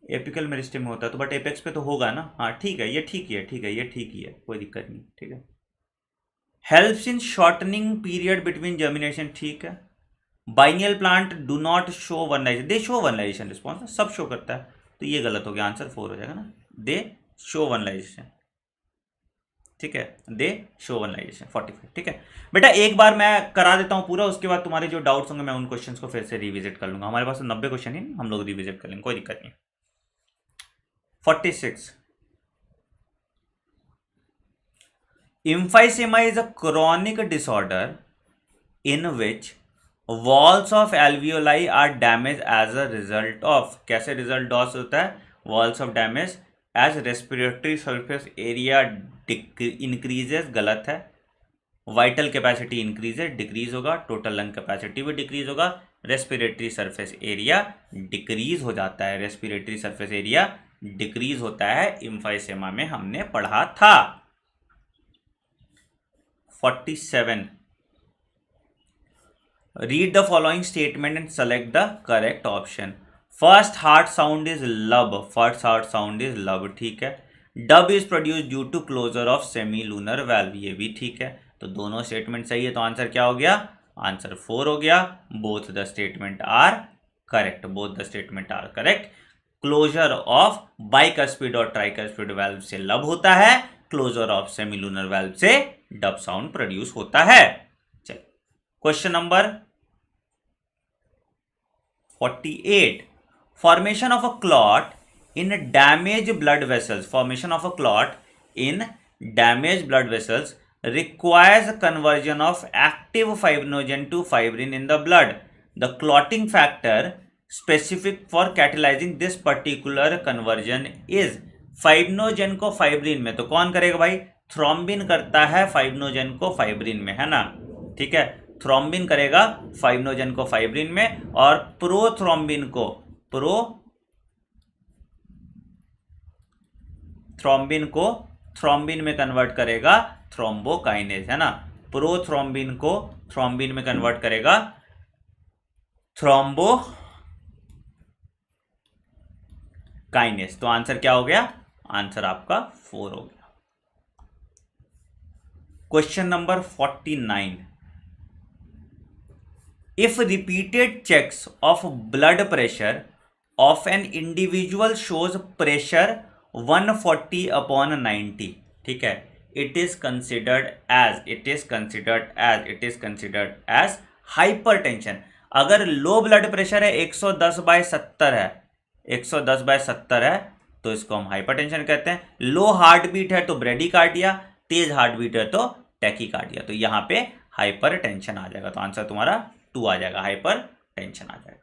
एपिकल मेरिस्टेम होता है तो, बट एपेक्स पे तो होगा ना। हाँ ठीक है, ये ठीक ही है, ठीक है, ये ठीक ही है, कोई दिक्कत नहीं, ठीक है। Helps in shortening period between germination, ठीक है। Biennial plant do not show vernalization, they show vernalization response, सब शो करता है। तो ये गलत हो गया, आंसर 4 हो जाएगा ना। दे शो वर्नलाइजेशन, ठीक है। दे शो वर्नलाइजेशन 45, ठीक है। बेटा एक बार मैं करा देता हूँ पूरा, उसके बाद तुम्हारे जो डाउट्स होंगे मैं उन क्वेश्चंस को फिर से रिविजिट कर लूंगा। हमारे पास तो 90 क्वेश्चन ही, हम लोग रिविजिट कर लेंगे, कोई दिक्कत नहीं। 46, emphysema is a chronic disorder in which walls of alveoli are damaged as a result of, कैसे result डॉस होता है? walls of damage as respiratory surface area increases, गलत है। वाइटल कैपेसिटी इंक्रीजेज, डिक्रीज होगा। टोटल लंग कैपेसिटी भी decrease होगा। Respiratory surface area decrease हो जाता है, रेस्पिरेटरी सरफेस एरिया डिक्रीज होता है, एम्फाइसेमा में हमने पढ़ा था। 47, read the following statement and select the correct option. First heart sound is lub, first heart sound is lub, ठीक है। Dub is produce due to closure of semi lunar valve, ये भी ठीक है। तो दोनों स्टेटमेंट सही है, तो आंसर क्या हो गया? आंसर 4 हो गया। Both the statement are correct, both the statement are correct. Closure of bicuspid और ट्राइकस्पिड वेल्व से लब होता है, closure of semi lunar valve से डब साउंड प्रोड्यूस होता है। चलिए question number 48, formation of a clot in damaged blood vessels, formation of a clot in damaged blood vessels requires conversion of active fibrinogen to fibrin in the blood. The clotting factor specific for catalyzing this particular conversion is, fibrinogen को fibrin में तो कौन करेगा भाई? Thrombin करता है fibrinogen को fibrin में, है ना, ठीक है। थ्रोम्बिन करेगा फाइब्रिनोजेन को फाइब्रिन में, और प्रोथ्रोम्बिन को थ्रोम्बिन में कन्वर्ट करेगा थ्रोम्बोकाइनेज, है ना। प्रोथ्रोम्बिन को थ्रोम्बिन में कन्वर्ट करेगा थ्रोम्बोकाइनेज। तो आंसर क्या हो गया? आंसर आपका 4 हो गया। Question number 49, if repeated checks of blood pressure of an individual shows pressure 140/90, ठीक है, it is considered as hypertension। अगर लो ब्लड प्रेशर है 110/70 है, 110/70 है, तो इसको हम हाइपरटेंशन कहते हैं। लो हार्ट बीट है तो ब्रेडिकार्डिया, तेज हार्ट बीट है तो टैकीकार्डिया। तो यहां पे हाइपरटेंशन आ जाएगा, तो आंसर तुम्हारा 2 आ जाएगा, हाइपर टेंशन आ जाएगा।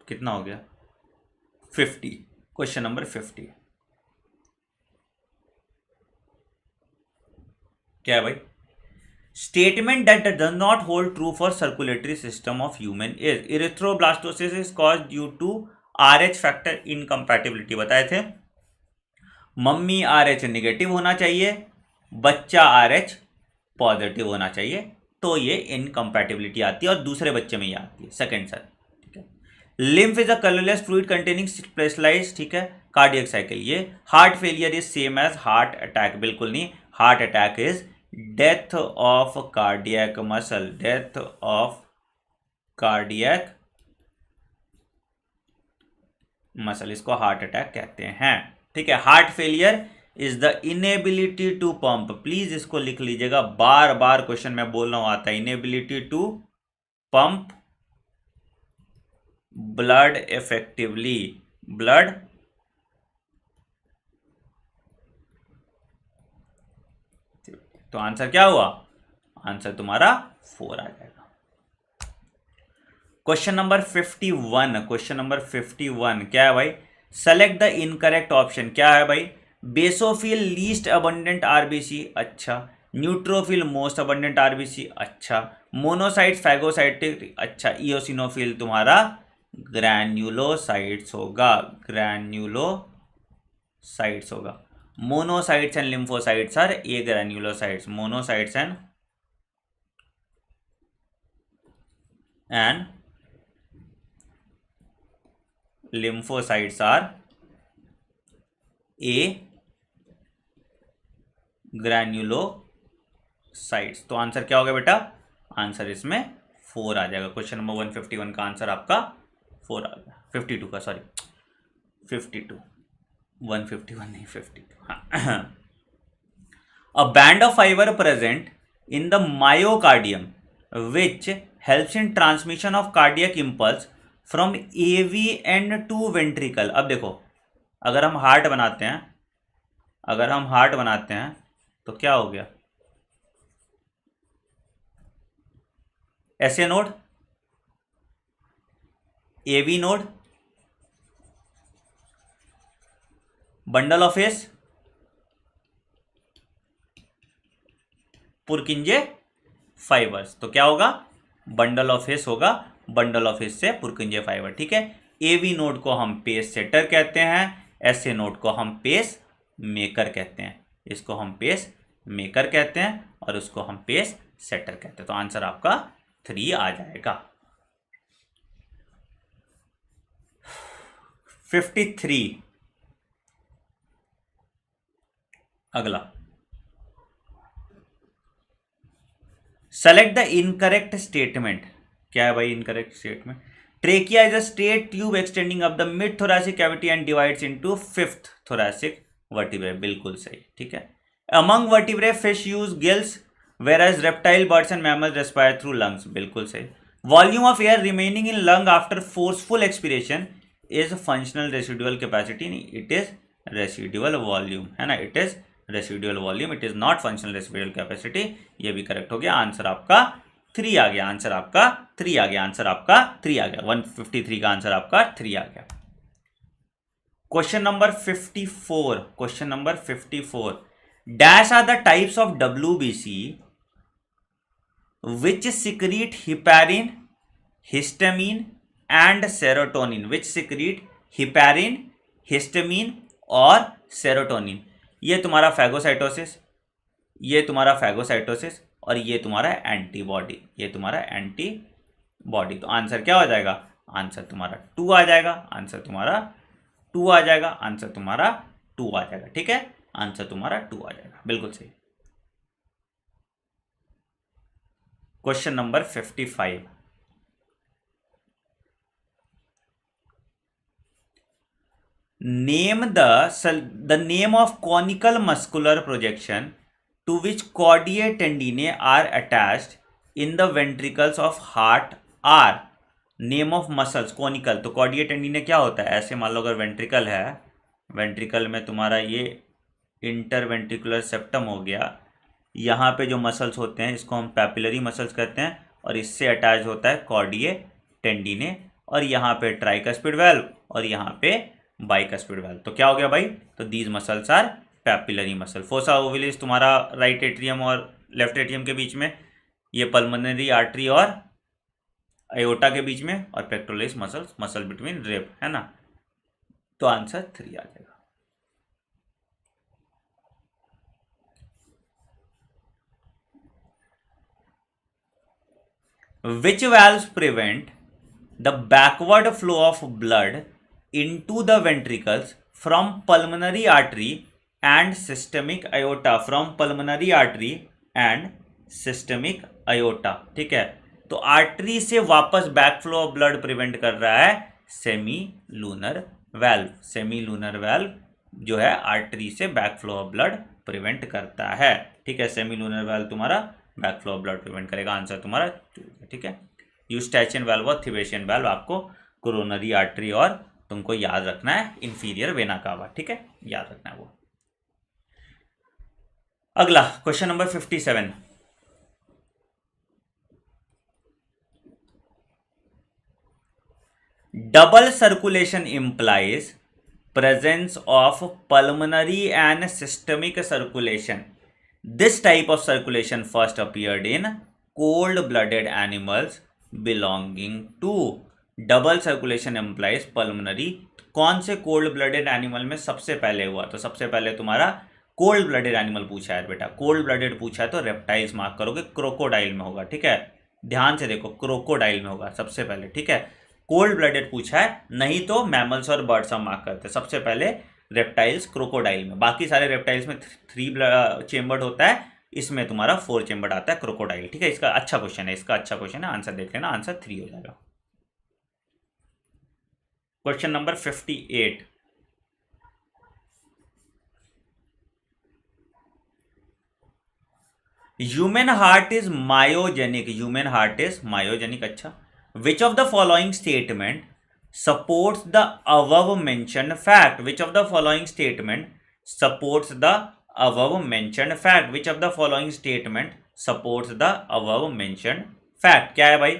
कितना हो गया? 50। क्वेश्चन नंबर 50 क्या है भाई? Statement that does not hold true for circulatory system of human is, erythroblastosis is cause due to RH factor incompatibility. बताए थे मम्मी RH निगेटिव होना चाहिए, बच्चा RH पॉजिटिव होना चाहिए, तो ये इनकम्पैटिबिलिटी आती है, और दूसरे बच्चे में ये आती है, सेकंड सर, ठीक है। Lymph is a colourless fluid containing specialised, ठीक है, कार्डियक साइकिल। ये heart failure is same as heart attack, बिल्कुल नहीं। Heart attack is death of cardiac muscle, death of cardiac muscle, इसको हार्ट अटैक कहते हैं, ठीक है। Heart failure is the inability to pump, please इसको लिख लीजिएगा, बार बार क्वेश्चन में बोल रहा हूं आता है, inability to pump blood effectively, blood तो आंसर क्या हुआ? आंसर तुम्हारा 4 आ जाएगा। क्वेश्चन नंबर 51, क्वेश्चन नंबर 51 क्या है भाई? Select the incorrect option. क्या है भाई? बेसोफिल लीस्ट अबंडेंट आरबीसी, अच्छा। न्यूट्रोफिल मोस्ट अबंडेंट आरबीसी, अच्छा। मोनोसाइट्स फैगोसाइटिक, अच्छा। इओसिनोफिल तुम्हारा ग्रैन्युलोसाइट्स होगा, ग्रैन्युलोसाइट्स होगा। Monocytes and lymphocytes are agranulocytes, monocytes and lymphocytes are A granulocytes। तो आंसर क्या होगा बेटा? आंसर इसमें 4 आ जाएगा। क्वेश्चन नंबर 151 का आंसर आपका 4 आ गया, 52 का, सॉरी 52, 151 नहीं 52। A band of fibre present in the myocardium which helps in transmission of cardiac impulse from AV end to ventricle. अब देखो, अगर हम हार्ट बनाते हैं, तो क्या हो गया? SA node, AV node, bundle of S, पुरकिंजे fibres. तो क्या होगा? बंडल ऑफ एस होगा, बंडल ऑफ एस से पुरकिंजे फाइबर, ठीक है। AV नोड को हम पेस सेटर कहते हैं, SA नोड को हम पेस मेकर कहते हैं, इसको हम पेस मेकर कहते हैं और उसको हम पेस सेटर कहते हैं। तो आंसर आपका 3 आ जाएगा। 53 अगला, सेलेक्ट द इनकरेक्ट स्टेटमेंट। क्या है भाई incorrect statement? Trachea is a straight tube extending up the mid thoracic cavity and divides into fifth thoracic vertebrae. बिल्कुल सही, ठीक है। Among vertebrae fish use gills whereas reptile birds and mammals respire through lungs। बिल्कुल सही। Volume of air remaining in lung after forceful expiration is functional residual capacity. It is residual volume, है ना, it is residual volume, it is not functional residual capacity. ये भी correct हो गया। Answer आपका 3 आ गया, आंसर आपका 3 आ गया, आंसर आपका 3 आ गया। 153 का आंसर आपका 3 आ गया। Question number 54, question number 54, dash are the types of WBC which secrete heparin, histamine and serotonin, which secrete heparin, histamine और serotonin। ये तुम्हारा फैगोसाइटोसिस, ये तुम्हारा फैगोसाइटोसिस और ये तुम्हारा एंटीबॉडी, ये तुम्हारा एंटीबॉडी। तो आंसर क्या हो जाएगा? आंसर तुम्हारा 2 आ जाएगा, आंसर तुम्हारा 2 आ जाएगा, आंसर तुम्हारा 2 आ जाएगा, ठीक है, आंसर तुम्हारा 2 आ जाएगा, बिल्कुल सही। Question number 55, name the name of conical muscular projection to which chordae tendineae are attached in the ventricles of heart are. Name of muscles conical, तो कॉर्डिए टेंडिने क्या होता है? ऐसे मान लो अगर वेंट्रिकल है, वेंट्रिकल में तुम्हारा ये इंटरवेंट्रिकुलर सेप्टम हो गया, यहाँ पे जो मसल्स होते हैं इसको हम पैपिलरी मसल्स कहते हैं और इससे अटैच होता है कॉर्डिए टेंडिने, और यहाँ पे ट्राइकस्पिड वेल्व और यहाँ पे बाइकस्पिड वेल्व। तो क्या हो गया भाई? तो these muscles are papillary muscle. Fossa ovalis तुम्हारा राइट एट्रियम और लेफ्ट एट्रियम के बीच में, ये पल्मोनरी आर्टरी और अयोटा के बीच में, और pectoralis muscles muscle between rib, है ना। तो आंसर 3 आ जाएगा। Which valves prevent the backward flow of blood into the ventricles from pulmonary artery and systemic aorta? From pulmonary artery and systemic aorta, ठीक है। तो आर्टरी से वापस back flow of blood prevent कर रहा है semi lunar valve. Semi lunar valve जो है आर्टरी से back flow of blood prevent करता है, ठीक है। सेमी लूनर वेल्व तुम्हारा back flow of blood prevent करेगा, आंसर तुम्हारा 2, ठीक है। यूस्टैचियन वेल्व और थिवेशियन वेल्व आपको कोरोनरी आर्टरी और तुमको याद रखना है इंफीरियर वेना कावा, ठीक है, याद रखना है वो। अगला question number 57, double circulation implies presence of pulmonary and systemic circulation. This type of circulation first appeared in cold-blooded animals belonging to double circulation implies pulmonary। कौन से कोल्ड ब्लडेड एनिमल में सबसे पहले हुआ? तो सबसे पहले तुम्हारा कोल्ड ब्लडेड एनिमल पूछा है बेटा, कोल्ड ब्लडेड पूछा है तो रेप्टाइल्स मार्क करोगे, क्रोकोडाइल में होगा, ठीक है, ध्यान से देखो, क्रोकोडाइल में होगा सबसे पहले, ठीक है। कोल्ड ब्लडेड पूछा है, नहीं तो मैमल्स और बर्ड्स हम मार्क करते हैं। सबसे पहले रेप्टाइल्स क्रोकोडाइल में, बाकी सारे रेप्टाइल्स में 3 चेम्बर्ड होता है, इसमें तुम्हारा 4 चेम्बर्ड आता है क्रोकोडाइल, ठीक है। इसका अच्छा क्वेश्चन है, इसका अच्छा क्वेश्चन है, आंसर देख लेना, आंसर 3 हो जाएगा। Question number 58, human heart is myogenic. Human heart is myogenic, अच्छा। Which of the following statement supports the above mentioned fact? Which of the following statement supports the above mentioned fact? Which of the following statement supports the above mentioned fact? क्या है भाई?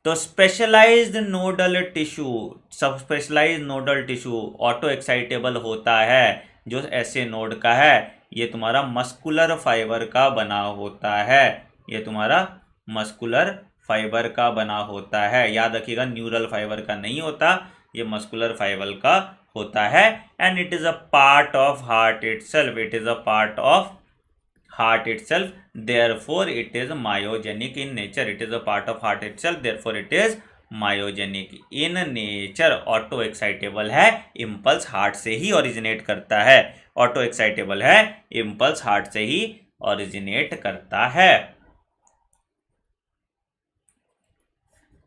तो specialised nodal tissue, सब specialised nodal tissue auto excitable होता है जो ऐसे node का है, ये तुम्हारा मस्कुलर फाइबर का बना होता है, ये तुम्हारा मस्कुलर फाइबर का बना होता है, याद रखिएगा, न्यूरल फाइबर का नहीं होता, ये मस्कुलर फाइबर का होता है। And it is a part of heart itself, it is a part of heart itself, therefore it is myogenic in nature. It is a part of heart itself, therefore it is myogenic in nature. Auto excitable है, impulse heart से ही originate करता है. Auto excitable है, impulse heart से ही originate करता है.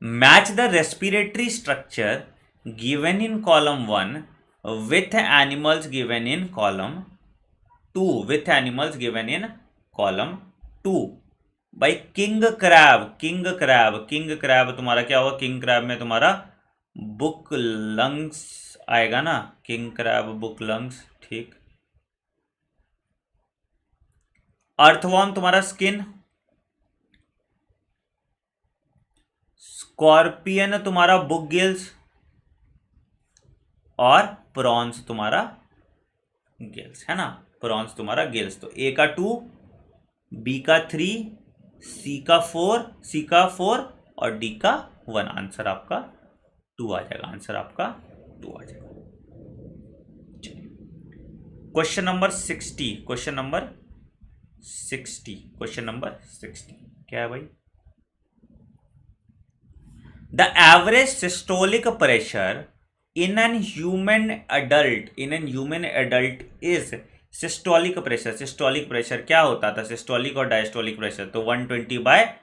Match the respiratory structure given in column 1 with animals given in column 2 with animals given in column 2 by king crab तुम्हारा क्या होगा? किंग क्रैब में तुम्हारा बुक लंग्स आएगा ना, किंग क्रैब बुक लंग्स. ठीक. अर्थवॉर्म तुम्हारा स्किन, स्कॉर्पियन तुम्हारा बुक गिल्स और प्रॉन्स तुम्हारा गिल्स है ना, प्रॉन्स तुम्हारा गिल्स. तो ए का 2, बी का 3, सी का 4 और डी का 1. आंसर आपका 2 आ जाएगा. आंसर आपका 2 आ जाएगा. Question number 60. क्वेश्चन नंबर 60 क्या है भाई? The average systolic pressure in an human adult is systolic pressure क्या होता था? सिस्टोलिक और डायस्टोलिक प्रेशर तो 120 बाय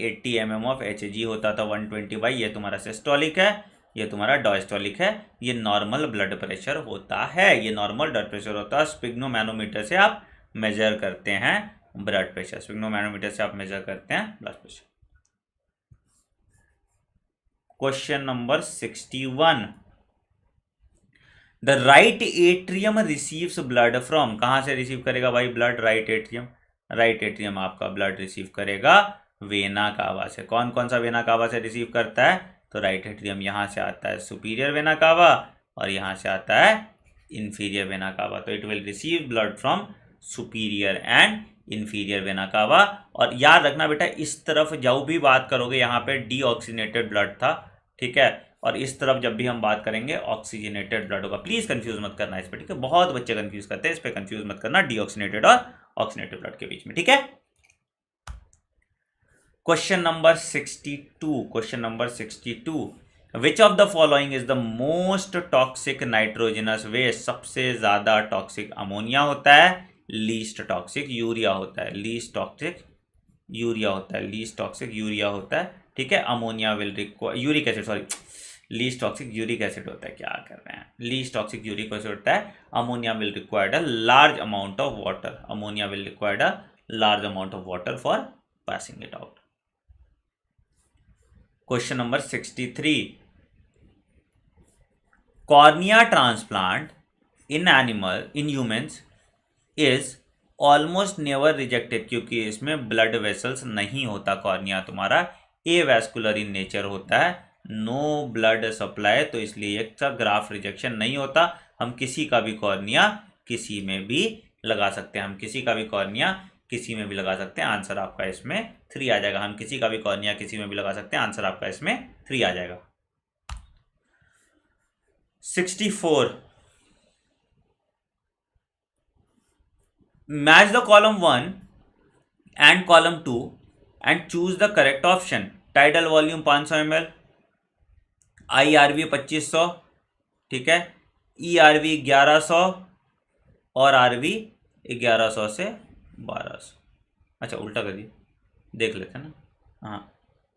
80 mm ऑफ Hg होता था. 120 बाय, ये तुम्हारा सिस्टोलिक है, ये तुम्हारा डायस्टोलिक है. ये नॉर्मल ब्लड प्रेशर होता है, ये नॉर्मल ब्लड प्रेशर होता है. स्पिग्नोमैनोमीटर से आप मेजर करते हैं ब्लड प्रेशर, स्पिग्नोमैनोमीटर से आप मेजर करते हैं blood pressure. Question number 61. The right atrium receives blood from, कहां से रिसीव करेगा भाई ब्लड? राइट एट्रियम आपका ब्लड रिसीव करेगा वेना कावा से. कौन कौन सा वेना कावा से रिसीव करता है? तो राइट एट्रियम यहां से आता है सुपीरियर वेना कावा और यहां से आता है इंफीरियर वेना कावा. तो it will receive blood from superior and inferior vena cava. और याद रखना बेटा, इस तरफ जब भी बात करोगे यहाँ पे डीऑक्सीनेटेड ब्लड था, ठीक है, और इस तरफ जब भी हम बात करेंगे ऑक्सीजनेटेड ब्लड होगा. प्लीज कंफ्यूज मत करना इस पे, ठीक है? बहुत बच्चे कंफ्यूज करते हैं, इस पे कंफ्यूज मत करना डीऑक्सीनेटेड और ऑक्सीनेटेड ब्लड के बीच में, ठीक है? Question number 62. Which of the following is the most toxic nitrogenous waste? सबसे ज्यादा टॉक्सिक अमोनिया होता है, लीस्ट टॉक्सिक यूरिया होता है. लीस्ट टॉक्सिक यूरिया होता है, ठीक है. Ammonia will require uric acid, sorry, least toxic uric acid होता है. क्या कर रहे हैं? लीस्ट टॉक्सिक यूरिक एसिड होता है. Ammonia will required a large amount of water for passing it out. Question number 63. Cornea transplant in humans is almost never rejected, क्योंकि इसमें ब्लड वेसल्स नहीं होता. कॉर्निया तुम्हारा एवैस्कुलर इन नेचर होता है, no blood supply, तो इसलिए एक ग्राफ्ट रिजेक्शन नहीं होता. हम किसी का भी कॉर्निया किसी में भी लगा सकते हैं, आंसर आपका इसमें 3 आ जाएगा. हम किसी का भी कॉर्निया किसी में भी लगा सकते हैं, आंसर आपका इसमें 3 आ जाएगा. 64. Match the column 1 and column 2 and choose the correct option. Tidal volume 500 ml, IRV 2500, ठीक है, ERV 1100 और RV 1100 से 1200. अच्छा उल्टा कर दिया, देख लेते हैं ना. हाँ,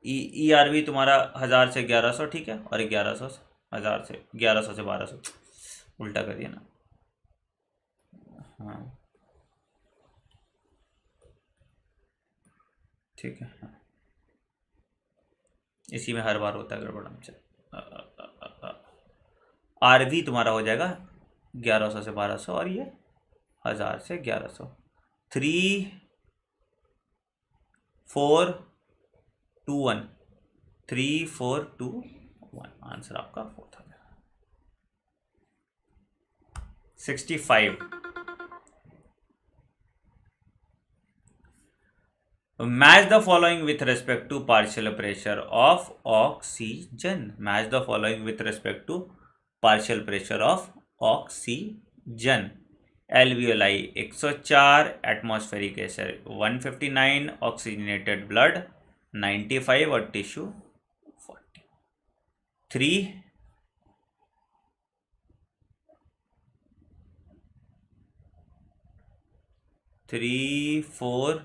ERV तुम्हारा 1000 से 1100, ठीक है, और 1100 से 1000 से 1100 से 1200, उल्टा कर दिया ना. हाँ ठीक है, हाँ. इसी में हर बार होता है गड़बड़ हमसे. RV तुम्हारा हो जाएगा 1100 से 1200 और ये 1000 से 1100. 3 4 2 1 3 4 2 1. आंसर आपका 4 था. 65. Match the following with respect to partial pressure of oxygen. Match the following with respect to partial pressure of oxygen. Alveoli 104, atmospheric pressure 159, oxygenated blood 95 और टिश्यू 40। 3 3 4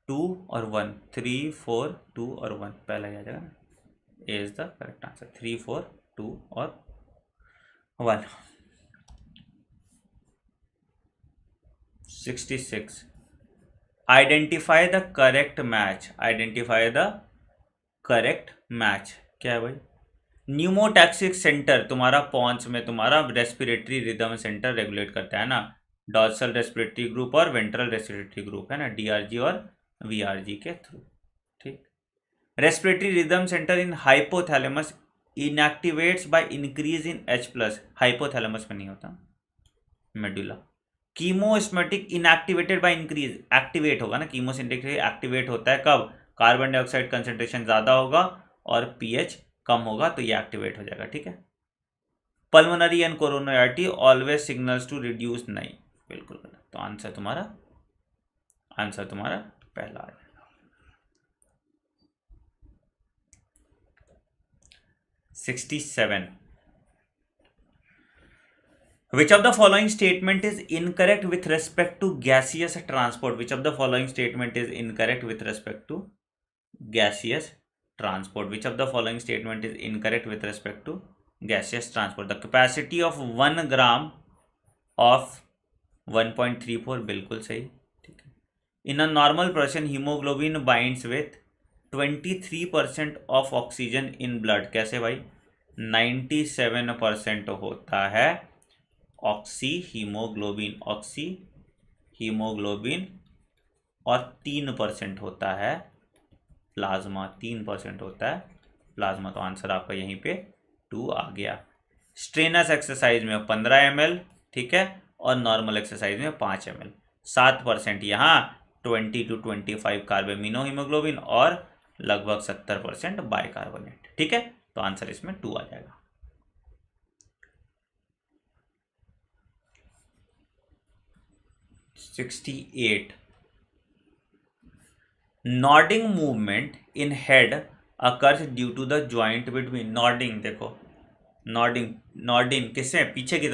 2 और 1, 3 4 2 और 1 पहला ही आ जाएगा ना, ए इज द करेक्ट आंसर। 3 4 2 और 1। 66 identify the correct match, identify the correct match क्या है भाई? न्यूमोटैक्सिक सेंटर तुम्हारा पॉन्स में तुम्हारा रेस्पिरेटरी रिदम सेंटर रेगुलेट करता है ना, डॉर्सल रेस्पिरेटरी ग्रुप और वेंट्रल रेस्पिरेटरी ग्रुप है ना, डीआरजी और वीआरजी के थ्रू। ठीक, respiratory rhythm centre in hypothalamus inactivates by increase in H+, hypothalamus में नहीं होता, medulla. Chemosensitive inactivated by increase, activate होगा ना, कीमोस्मेटिक एक्टिवेट होता है कब? कार्बन डाइऑक्साइड कंसेंट्रेशन ज्यादा होगा और पीएच कम होगा तो ये एक्टिवेट हो जाएगा। ठीक है, pulmonary and coronary artery always signals to reduce, नहीं, बिल्कुल गलत। तो आंसर तुम्हारा पहला आ जाएगा। 67 Which of the following statement is incorrect with respect to gaseous transport? Which of the following statement is incorrect with respect to gaseous transport? Which of the following statement is incorrect with respect to gaseous transport? The capacity of 1 gram of 1.34, बिल्कुल सही। ठीक है, in a normal person hemoglobin binds with 23% of oxygen in blood, कैसे भाई? 97% होता है oxy haemoglobin और 3% होता है प्लाज्मा, 3% होता है प्लाज्मा। तो आंसर आपका यहीं पे 2 आ गया। स्ट्रेनस एक्सरसाइज में 15 ml, ठीक है, और नॉर्मल एक्सरसाइज में 5 ml। 7% यहाँ 20 to 25 कार्बेमिनो हीमोग्लोबिन और लगभग 70% बाइकार्बोनेट। ठीक है, तो आंसर इसमें 2 आ जाएगा। 68 nodding movement in head occurs due to the joint between, nodding देखो, नॉडिंग किससे? पीछे की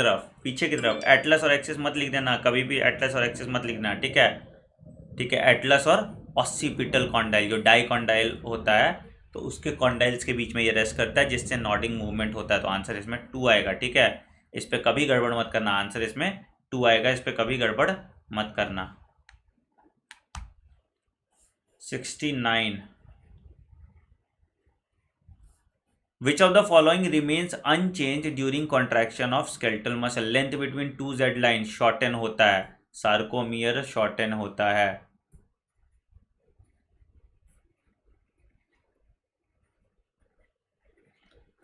तरफ। एटलस और एक्सिस मत लिख देना, कभी भी एटलस और एक्सिस मत लिखना। ठीक है, एटलस और ऑसिपिटल कॉन्डाइल, जो डाई कॉन्डाइल होता है तो उसके कॉन्डाइल्स के बीच में ये रेस्ट करता है जिससे नॉडिंग मूवमेंट होता है। तो आंसर इसमें 2 आएगा। ठीक है, इस पे कभी गड़बड़ मत करना, आंसर इसमें 2 आएगा, इस पे कभी गड़बड़ मत करना। 69 Which of the following remains unchanged during contraction of skeletal muscle? Length between 2 Z lines shorten होता है, सार्कोमियर shorten होता है।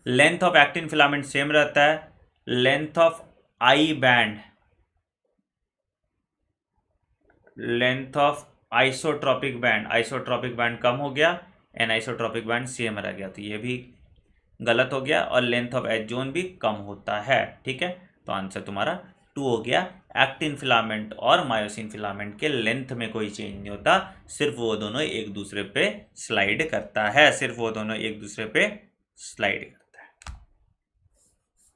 Length of actin filament same रहता है। Length of I band, length of isotropic band कम हो गया, anisotropic band same रह गया, तो ये भी गलत हो गया। और लेंथ ऑफ एज जोन भी कम होता है। ठीक है, तो आंसर तुम्हारा 2 हो गया। एक्टिन फिलामेंट और मायोसिन फिलामेंट के लेंथ में कोई चेंज नहीं होता, सिर्फ वो दोनों एक दूसरे पे स्लाइड करता है,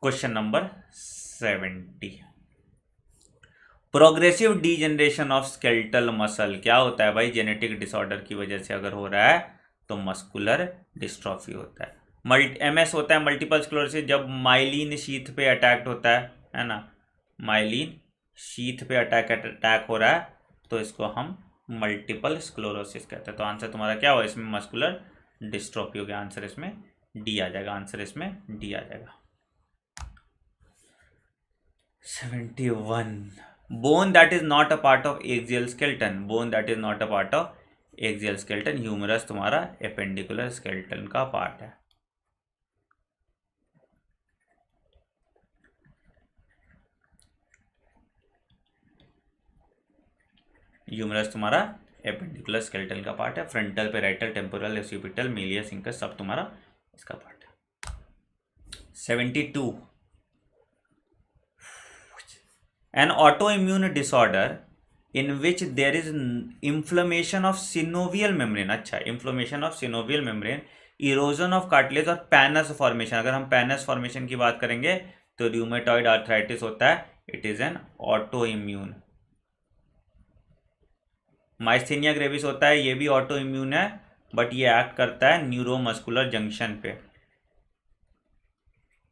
question number 70 progressive degeneration of skeletal muscle क्या होता है भाई? जेनेटिक डिसऑर्डर की वजह से अगर हो रहा है तो मस्कुलर डिस्ट्रॉफी होता है। MS होता है मल्टीपल स्क्लेरोसिस, जब माइलिन शीथ पे अटैक होता है ना, माइलिन शीथ पे अटैक हो रहा है तो इसको हम मल्टीपल स्क्लेरोसिस कहते हैं। तो आंसर तुम्हारा क्या हुआ इसमें? मस्कुलर डिस्ट्रॉफी हो गया, आंसर इसमें डी आ जाएगा, 71 bone that is not a part of axial skeleton, humerus तुम्हारा एपेंडिकुलर स्केलेटन का पार्ट है। ह्यूमरस तुम्हारा एपेंडिकुलर स्केलेटन का पार्ट है। Frontal, parietal, temporal, occipital, malleus, incus सब तुम्हारा इसका पार्ट है। 72 an auto immune disorder in which there is inflammation of synovial membrane, अच्छा inflammation of synovial membrane, erosion of cartilage और पैनस फॉर्मेशन। अगर हम पैनस फॉर्मेशन की बात करेंगे तो र्यूमेटॉइड आर्थराइटिस होता है, it is an auto immune. Myasthenia gravis होता है, ये भी ऑटो इम्यून है, बट ये एक्ट करता है न्यूरोमस्कुलर जंक्शन पे।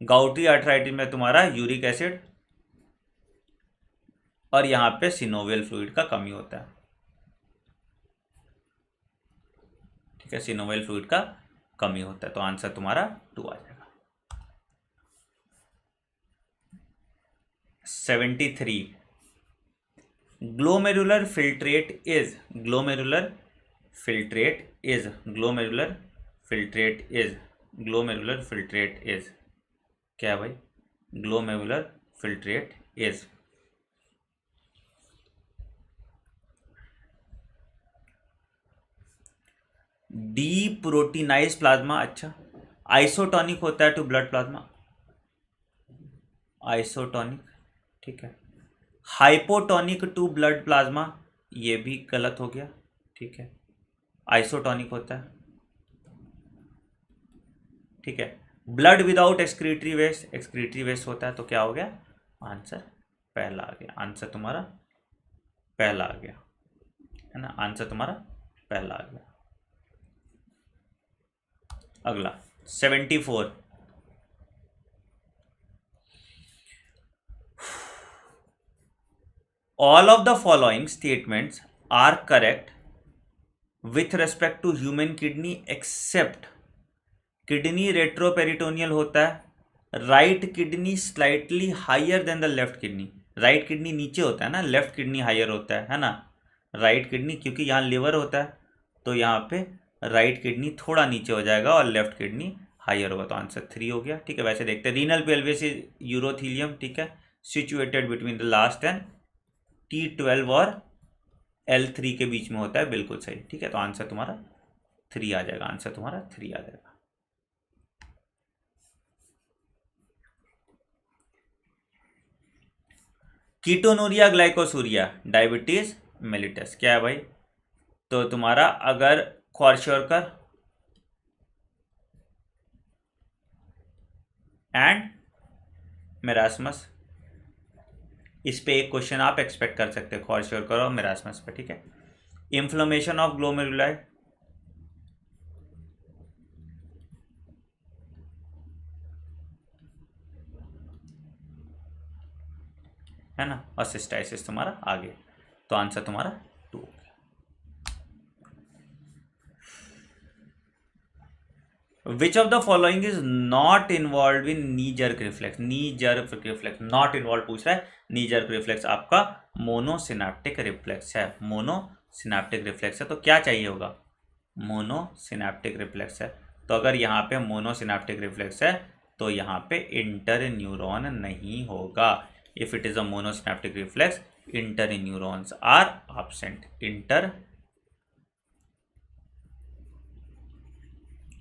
गाउटी आर्थराइटिस में तुम्हारा यूरिक एसिड और यहाँ पे सिनोवियल फ्लूइड का कमी होता है, ठीक है, सिनोवियल फ्लूइड का कमी होता है, तो आंसर तुम्हारा 2 आ जाएगा। 73 glomerular filtrate is, glomerular filtrate is, glomerular filtrate is, glomerular filtrate is क्या है भाई? ग्लोमेरुलर फिल्ट्रेट इज डीप्रोटीनाइज प्लाज्मा, अच्छा आइसोटोनिक होता है टू ब्लड प्लाज्मा, आइसोटोनिक, ठीक है। हाइपोटोनिक टू ब्लड प्लाज्मा, ये भी गलत हो गया, ठीक है, आइसोटोनिक होता है, ठीक है। Blood without excretory waste, excretory waste होता है, तो क्या हो गया? आंसर पहला आ गया, आंसर तुम्हारा पहला आ गया, है ना, आंसर तुम्हारा पहला आ गया। अगला 74 all of the following statements are correct with respect to human kidney except kidney retroperitoneal होता है, right kidney slightly higher than the left kidney, right kidney नीचे होता है ना, लेफ्ट किडनी हायर होता है ना, राइट किडनी, क्योंकि यहाँ लिवर होता है तो यहाँ पे राइट किडनी थोड़ा नीचे हो जाएगा और लेफ्ट किडनी हायर होगा, तो आंसर 3 हो गया, ठीक है। वैसे देखते हैं, रीनल पेल्विस यूरोथीलियम, ठीक है, situated between the last and T12 और L3 के बीच में होता है, बिल्कुल सही, ठीक है, तो आंसर तुम्हारा 3 आ जाएगा, आंसर तुम्हारा 3 आ जाएगा। कीटोनूरिया ग्लाइकोसूरिया डायबिटीज मेलिटस क्या है भाई? तो तुम्हारा अगर क्वारशोरकर एंड मेरास्मस, इस पे एक क्वेश्चन आप एक्सपेक्ट कर सकते हो, क्वारशोरकर और मेरास्मस पे, ठीक है। इन्फ्लेमेशन ऑफ ग्लोमेरुलाई, है ना, और सिस्टाइसिस तुम्हारा आगे, तो आंसर तुम्हारा 2 हो गया। विच of the following is not involve in knee jerk reflex, knee jerk reflex not involve पूछ रहा है, नी जर्क रिफ्लेक्स आपका मोनोसिनेप्टिक रिफ्लेक्स है, मोनोसिनेप्टिक रिफ्लेक्स है, तो क्या चाहिए होगा? मोनोसिनेप्टिक रिफ्लेक्स है, तो अगर यहाँ पे मोनोसिनेप्टिक रिफ्लेक्स है तो यहाँ पे इंटर न्यूरॉन नहीं होगा। If it is a monosynaptic reflex, inter neurons are absent, inter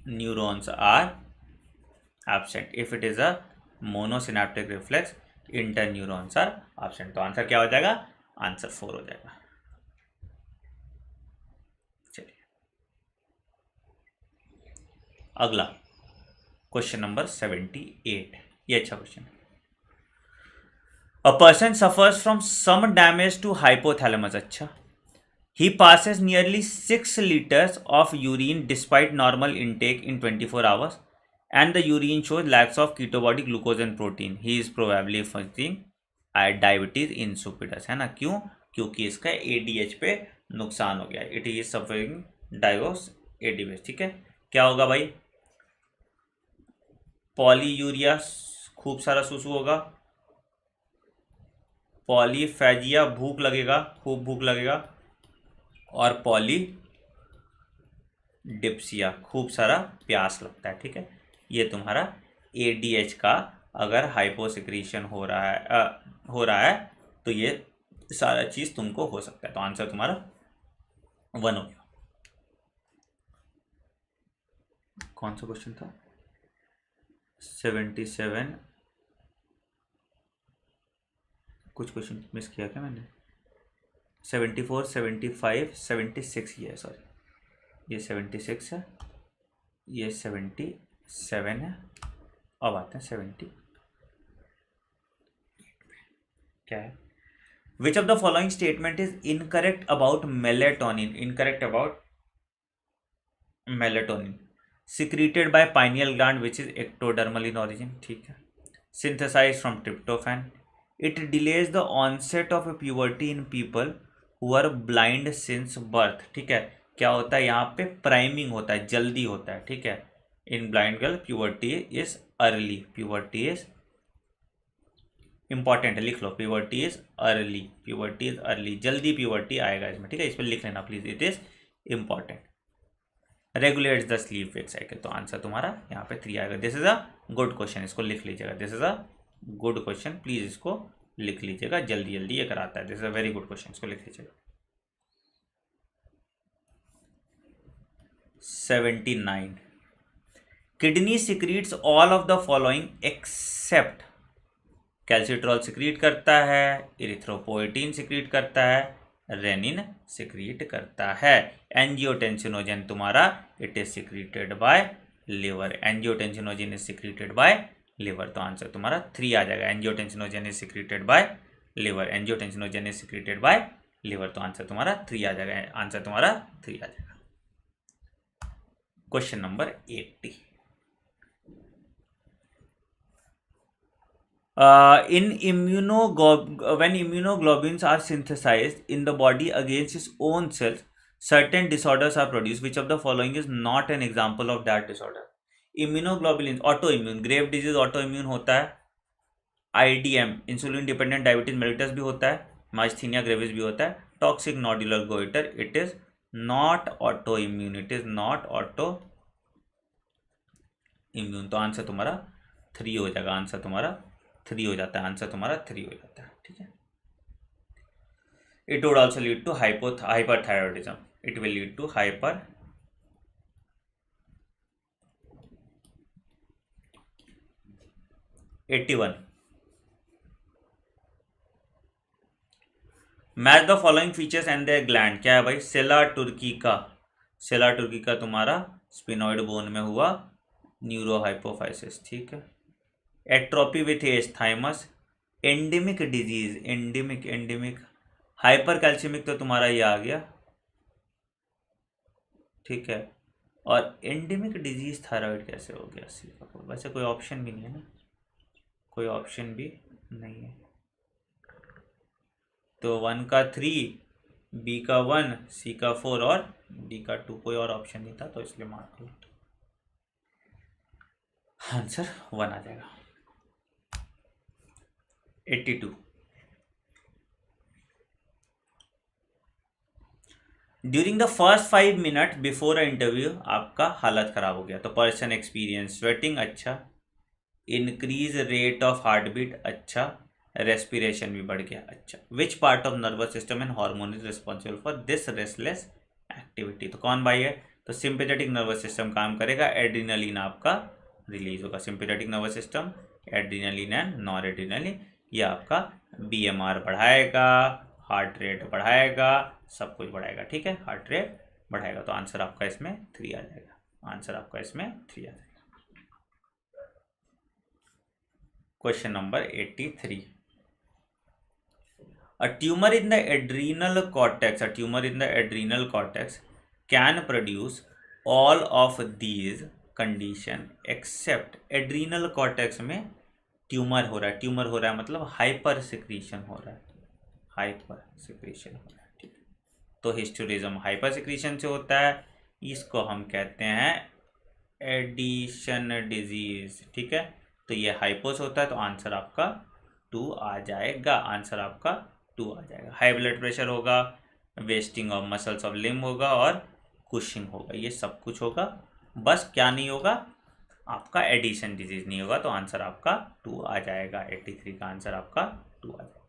neurons are absent if it is a monosynaptic reflex, interneurons are absent, तो आंसर क्या हो जाएगा? आंसर 4 हो जाएगा। चलिए अगला क्वेश्चन नंबर 78, ये अच्छा क्वेश्चन है। A person suffers from some damage to hypothalamus, अच्छा he passes nearly 6 liters of urine despite normal intake in 24 hours and the urine shows lacks of keto body glucose and protein, he is probably facing diabetes insipidus, है ना, क्यों? क्योंकि इसका ADH पे नुकसान हो गया, इट इज सफरिंग डायोस एडिबस, ठीक है। क्या होगा भाई? पॉलीयूरिया, खूब सारा सुसु होगा, पॉलीफेजिया भूख लगेगा, खूब भूख लगेगा, और पॉली डिप्सिया खूब सारा प्यास लगता है, ठीक है। ये तुम्हारा ADH का अगर हाइपोसिक्रीशन हो रहा है तो ये सारा चीज तुमको हो सकता है, तो आंसर तुम्हारा 1 हो गया। कौन सा क्वेश्चन था? 77 कुछ क्वेश्चन मिस किया क्या मैंने? 74, 75, 76 ये है, सॉरी, ये 76 है, ये 77 है। अब आते हैं 70, क्या है? विच of the following statement is incorrect about melatonin? Incorrect about melatonin secreted by pineal gland which is ectodermal in origin, ठीक है, synthesized from tryptophan, it delays the onset of puberty in people who are blind since birth, ठीक है। क्या होता है यहाँ पे? Priming होता है, जल्दी होता है, ठीक है। In blind girl puberty is early, puberty is important है, लिख लो, puberty is early, puberty is early, जल्दी प्यूबर्टी आएगा इसमें, ठीक है, इस पर लिख लेना please, it is important. Regulates the sleep wake cycle, तो आंसर तुम्हारा यहाँ पे 3 आएगा। This is a good question, इसको लिख लीजिएगा, this is a good question, please इसको लिख लीजिएगा, जल्दी जल्दी ये कराता है, this is a very good question, इसको लिख लीजिएगा। 79, kidney secretes all of the following except, कैल्सिट्रॉल secrete करता है, इरिथ्रोपोएटिन सिक्रीट करता है, रेनिन सिक्रीट करता है। एंजियोटेंसिनोजन तुम्हारा it is secreted by liver, angiotensinogen is secreted by liver, तो आंसर तुम्हारा 3 आ जाएगा। Angiotensinogen is secreted by liver, angiotensinogen is secreted by liver, तो आंसर तुम्हारा 3 आ जाएगा, आंसर तुम्हारा 3 आ जाएगा। Question number 80, when immunoglobulins are synthesized in the body against its own cells, certain disorders are produced. Which of the following is not an example of that disorder? Immunoglobulins, autoimmune, grave disease autoimmune होता है, IDM, insulin dependent diabetes mellitus भी होता है, myasthenia gravis भी होता है, toxic nodular goitre, it is not auto immune, it is not auto immune, तो answer तुम्हारा 3 हो जाएगा, आंसर तुम्हारा 3 हो जाता है, आंसर तुम्हारा 3 हो जाता है, ठीक है। It would also lead to hyperthyroidism, it will lead to hyper 81, match the following features and their gland, क्या है भाई? सेला तुर्की का तुम्हारा स्पिनॉइड बोन में हुआ न्यूरोहाइपोफाइसिस, ठीक है। Atrophy with age, thymus, endemic disease, endemic hypercalcaemic, तो तुम्हारा ये आ गया, ठीक है। और एंडेमिक डिजीज थायराइड कैसे हो गया? सी का 4, वैसे कोई ऑप्शन भी नहीं है ना, कोई ऑप्शन भी नहीं है, तो 1 का 3, बी का 1, सी का 4 और डी का 2, कोई और ऑप्शन नहीं था, तो इसलिए मार्क कर, आंसर 1 आ जाएगा। 82, during the first 5 minute before a interview आपका हालत खराब हो गया, तो पर्सन एक्सपीरियंस स्वेटिंग, अच्छा, increase rate of heart beat, अच्छा, रेस्पिरेशन भी बढ़ गया, अच्छा। Which part of nervous system and hormone is responsible for this restless activity, तो कौन भाई है? तो सिंपैथेटिक नर्वस सिस्टम काम करेगा, एड्रिनलिन आपका रिलीज होगा, sympathetic nervous system, adrenaline and nor adrenaline, ये आपका BMR बढ़ाएगा, हार्ट रेट बढ़ाएगा, सब कुछ बढ़ाएगा, ठीक है, हार्ट रेट बढ़ाएगा, तो आंसर आपका इसमें 3 आ जाएगा, आंसर आपका इसमें 3 आ जाएगा। Question number 83, a tumor in the adrenal cortex can produce all of these condition except adrenal cortex में ट्यूमर हो रहा है मतलब हाइपर सिक्रीशन हो रहा है, ठीक है। तो हिस्टोरिज्म हाइपर सिक्रीशन से होता है, इसको हम कहते हैं एडिशन डिजीज, ठीक है। तो ये हाइपोस होता है, तो आंसर आपका 2 आ जाएगा, आंसर आपका 2 आ जाएगा। हाई ब्लड प्रेशर होगा, wasting of muscles of limb होगा और कुशिंग होगा, ये सब कुछ होगा, बस क्या नहीं होगा आपका एडिशन डिजीज नहीं होगा, तो आंसर आपका 2 आ जाएगा। 83 का आंसर आपका 2 आ जाएगा।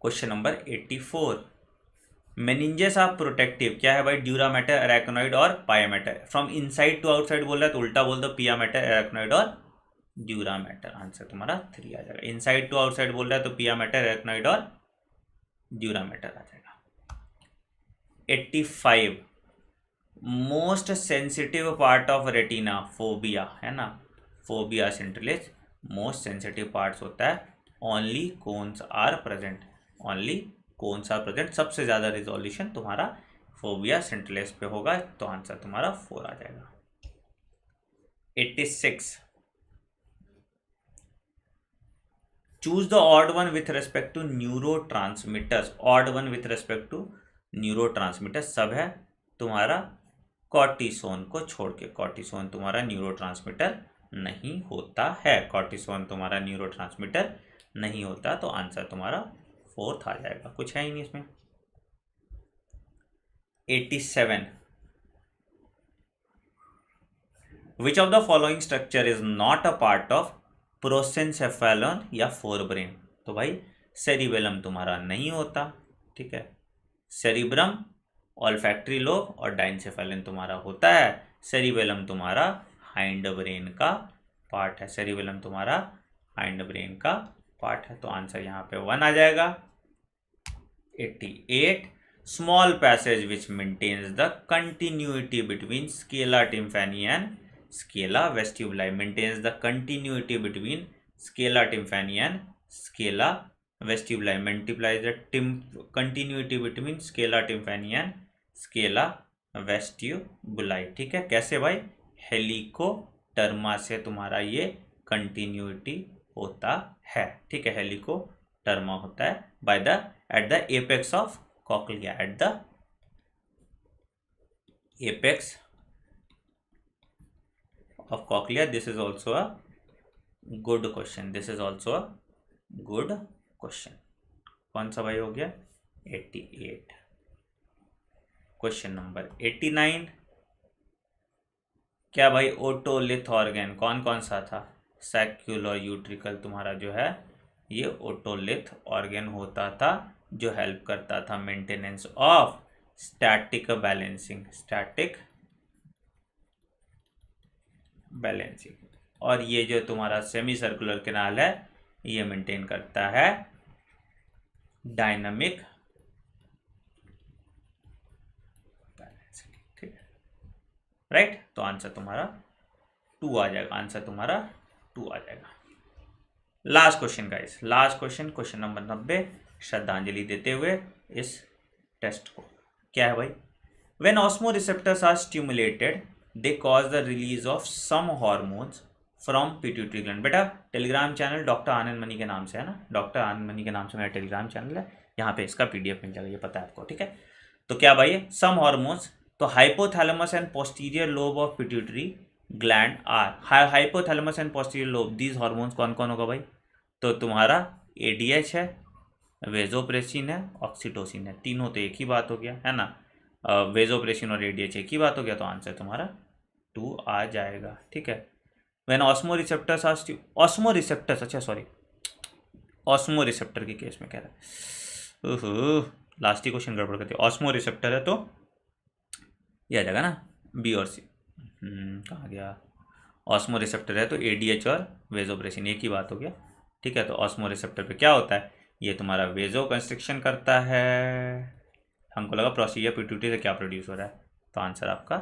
Question number 84, meninges of protective, क्या है भाई? ड्यूरामेटर, अरेक्नोइड और pia mater. From inside to outside बोल रहा है तो उल्टा बोल दो, पियामेटर, अरेक्नोइड और ड्यूरा मैटर, आंसर तुम्हारा 3 आ जाएगा। इनसाइड टू आउटसाइड बोल रहा है तो पिया मैटर, एरेक्नॉइड और ड्यूरा मैटर आ जाएगा। 85 most sensitive part of retina, fovea है ना, fovea centralis most sensitive parts होता है। Only cones are present, only cones are present, सबसे ज़्यादा रिजोल्यूशन तुम्हारा फोबिया सेंट्रलिस पे होगा, तो आंसर तुम्हारा 4 आ जाएगा। 86 choose the odd one with respect to neuro transmitters, odd one with respect to neuro transmitters सब है तुम्हारा कॉर्टिसोन को छोड़ के, कॉर्टिसोन तुम्हारा न्यूरो ट्रांसमीटर नहीं होता है, कॉर्टिसोन तुम्हारा न्यूरो ट्रांसमीटर नहीं होता, तो आंसर तुम्हारा 4 आ जाएगा, कुछ है ही नहीं इसमें। 87 which of the following structure is not a part of prosencephalon या फोरब्रेन, तो भाई सेरिबेलम तुम्हारा नहीं होता, ठीक है, सेरिब्रम, ऑल्फैक्टरी लोब और डाइनसेफेलन तुम्हारा होता है, सेरिबेलम तुम्हारा हाइंड ब्रेन का पार्ट है, सेरिबेलम तुम्हारा हाइंड ब्रेन का पार्ट है, तो आंसर यहाँ पे 1 आ जाएगा। 88 small passage which maintains the continuity between scala tympani and scala vestibuli, maintains the continuity between scala tympani and scala vestibuli, multiply the continuity between scala tympani and scala vestibuli, ठीक है, कैसे भाई, हेलिकोटर्मा से तुम्हारा ये कंटिन्यूटी होता है, ठीक है, हेलिकोटर्मा होता है by the at the apex of cochlea, at the apex of cochlea. This is also a good question, this is also a good question। कौन सा भाई हो गया 88। क्वेश्चन नंबर 89 क्या भाई, ओटोलिथ ऑर्गन कौन कौन सा था, सैक्युलर यूट्रिकल तुम्हारा जो है ये ओटोलिथ ऑर्गन होता था, जो हेल्प करता था maintenance of static balancing, static balancing, और ये जो तुम्हारा सेमी सर्कुलर कैनाल है ये मेंटेन करता है डायनामिक बैलेंसिंग, ठीक है, राइट, तो आंसर तुम्हारा 2 आ जाएगा, आंसर तुम्हारा 2 आ जाएगा। Last question guys, last question, question number 90 श्रद्धांजलि देते हुए इस टेस्ट को, क्या है भाई, when osmo receptors are stimulated they cause the release of some hormones from pituitary gland. बेटा Telegram channel doctor Anand Mani के नाम से है ना, डॉक्टर आनंद मनी के नाम से मेरा टेलीग्राम चैनल है, यहाँ पे इसका PDF मिल जाएगा, ये पता है आपको, ठीक है। तो क्या भाई सम हॉर्मोन्स, तो hypothalamus and posterior lobe of pituitary gland are, hypothalamus and posterior lobe, these hormones कौन कौन होगा भाई, तो तुम्हारा ADH है, वेजोप्रेसिन है, ऑक्सीटोसिन है, तीनों तो एक ही बात हो गया है ना, वेजोप्रेसिन और ADH एक ही बात हो गया, तो आंसर तुम्हारा 2 आ जाएगा, ठीक है। When osmo receptors are osmo receptors, अच्छा सॉरी, ऑस्मो रिसेप्टर के केस में कह रहा है, ओहो लास्ट ही क्वेश्चन गड़बड़ करती है, ऑस्मो रिसेप्टर है तो ये आ जाएगा ना B और C, कहाँ गया, ऑस्मो रिसेप्टर है तो ADH और वेजोप्रेसिन एक ही बात हो गया, ठीक है। तो ऑस्मो रिसेप्टर पे क्या होता है, ये तुम्हारा वेजो कंस्ट्रिक्शन करता है, हमको लगा प्रोसीजर पिट्यूटरी से क्या प्रोड्यूस हो रहा है, तो आंसर आपका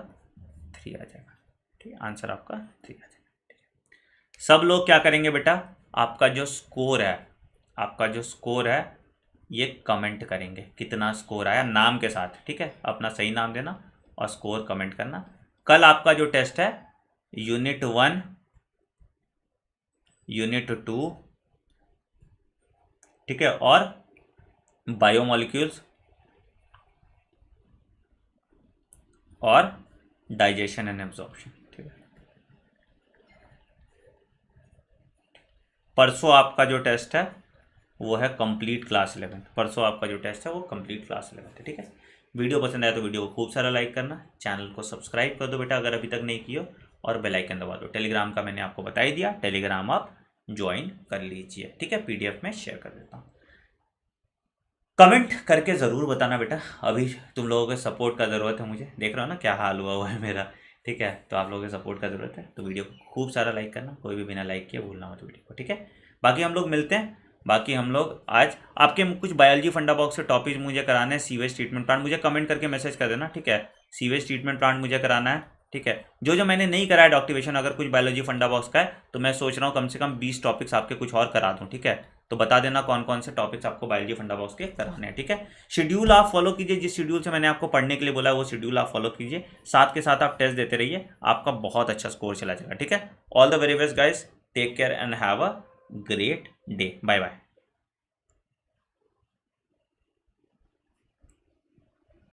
3 आ जाएगा, ठीक है, आंसर आपका 3 आ जाएगा। सब लोग क्या करेंगे बेटा, आपका जो स्कोर है, आपका जो स्कोर है ये कमेंट करेंगे, कितना स्कोर आया नाम के साथ, ठीक है, अपना सही नाम देना और स्कोर कमेंट करना। कल आपका जो टेस्ट है यूनिट 1, यूनिट 2, ठीक है, और बायोमोलिक्यूल्स और डाइजेशन एंड एब्जॉर्प्शन, ठीक है। परसों आपका जो टेस्ट है वो है कंप्लीट क्लास 11, परसों आपका जो टेस्ट है वो कंप्लीट क्लास 11 है, ठीक है। वीडियो पसंद आया तो वीडियो को खूब सारा लाइक करना, चैनल को सब्सक्राइब कर दो बेटा अगर अभी तक नहीं किया, और बेल आइकन दबा दो। टेलीग्राम का मैंने आपको बता ही दिया, टेलीग्राम आप ज्वाइन कर लीजिए, ठीक है, PDF में शेयर कर देता हूँ। कमेंट करके ज़रूर बताना बेटा, अभी तुम लोगों के सपोर्ट का ज़रूरत है मुझे, देख रहा हो ना क्या हाल हुआ है मेरा, ठीक है, तो आप लोगों के सपोर्ट का ज़रूरत है, तो वीडियो को खूब सारा लाइक करना, कोई भी बिना लाइक किए भूलना मत वीडियो को, ठीक है। बाकी हम लोग मिलते हैं, बाकी हम लोग आज आपके कुछ बायोलॉजी फंडा बॉक्स के टॉपिक मुझे कराने हैं, सीवेज ट्रीटमेंट प्लांट मुझे कमेंट करके मैसेज कर देना, ठीक है। सीवेज ट्रीटमेंट प्लांट मुझे कराना है, ठीक है। जो मैंने नहीं कराया डॉक्टिवेशन, अगर कुछ बायोलॉजी फंडा बॉक्स का है तो मैं सोच रहा हूँ कम से कम 20 टॉपिक्स आपके कुछ और करा दूँ, ठीक है। तो बता देना कौन कौन से टॉपिक्स आपको बायोलॉजी फंडा बॉक्स के कराने हैं, ठीक है। शेड्यूल आप फॉलो कीजिए, जिस शेड्यूल से मैंने आपको पढ़ने के लिए बोला है वो शेड्यूल आप फॉलो कीजिए, साथ के साथ आप टेस्ट देते रहिए, आपका बहुत अच्छा स्कोर चला जाएगा, ठीक है। All the very best guys, take care and have a great day, bye bye.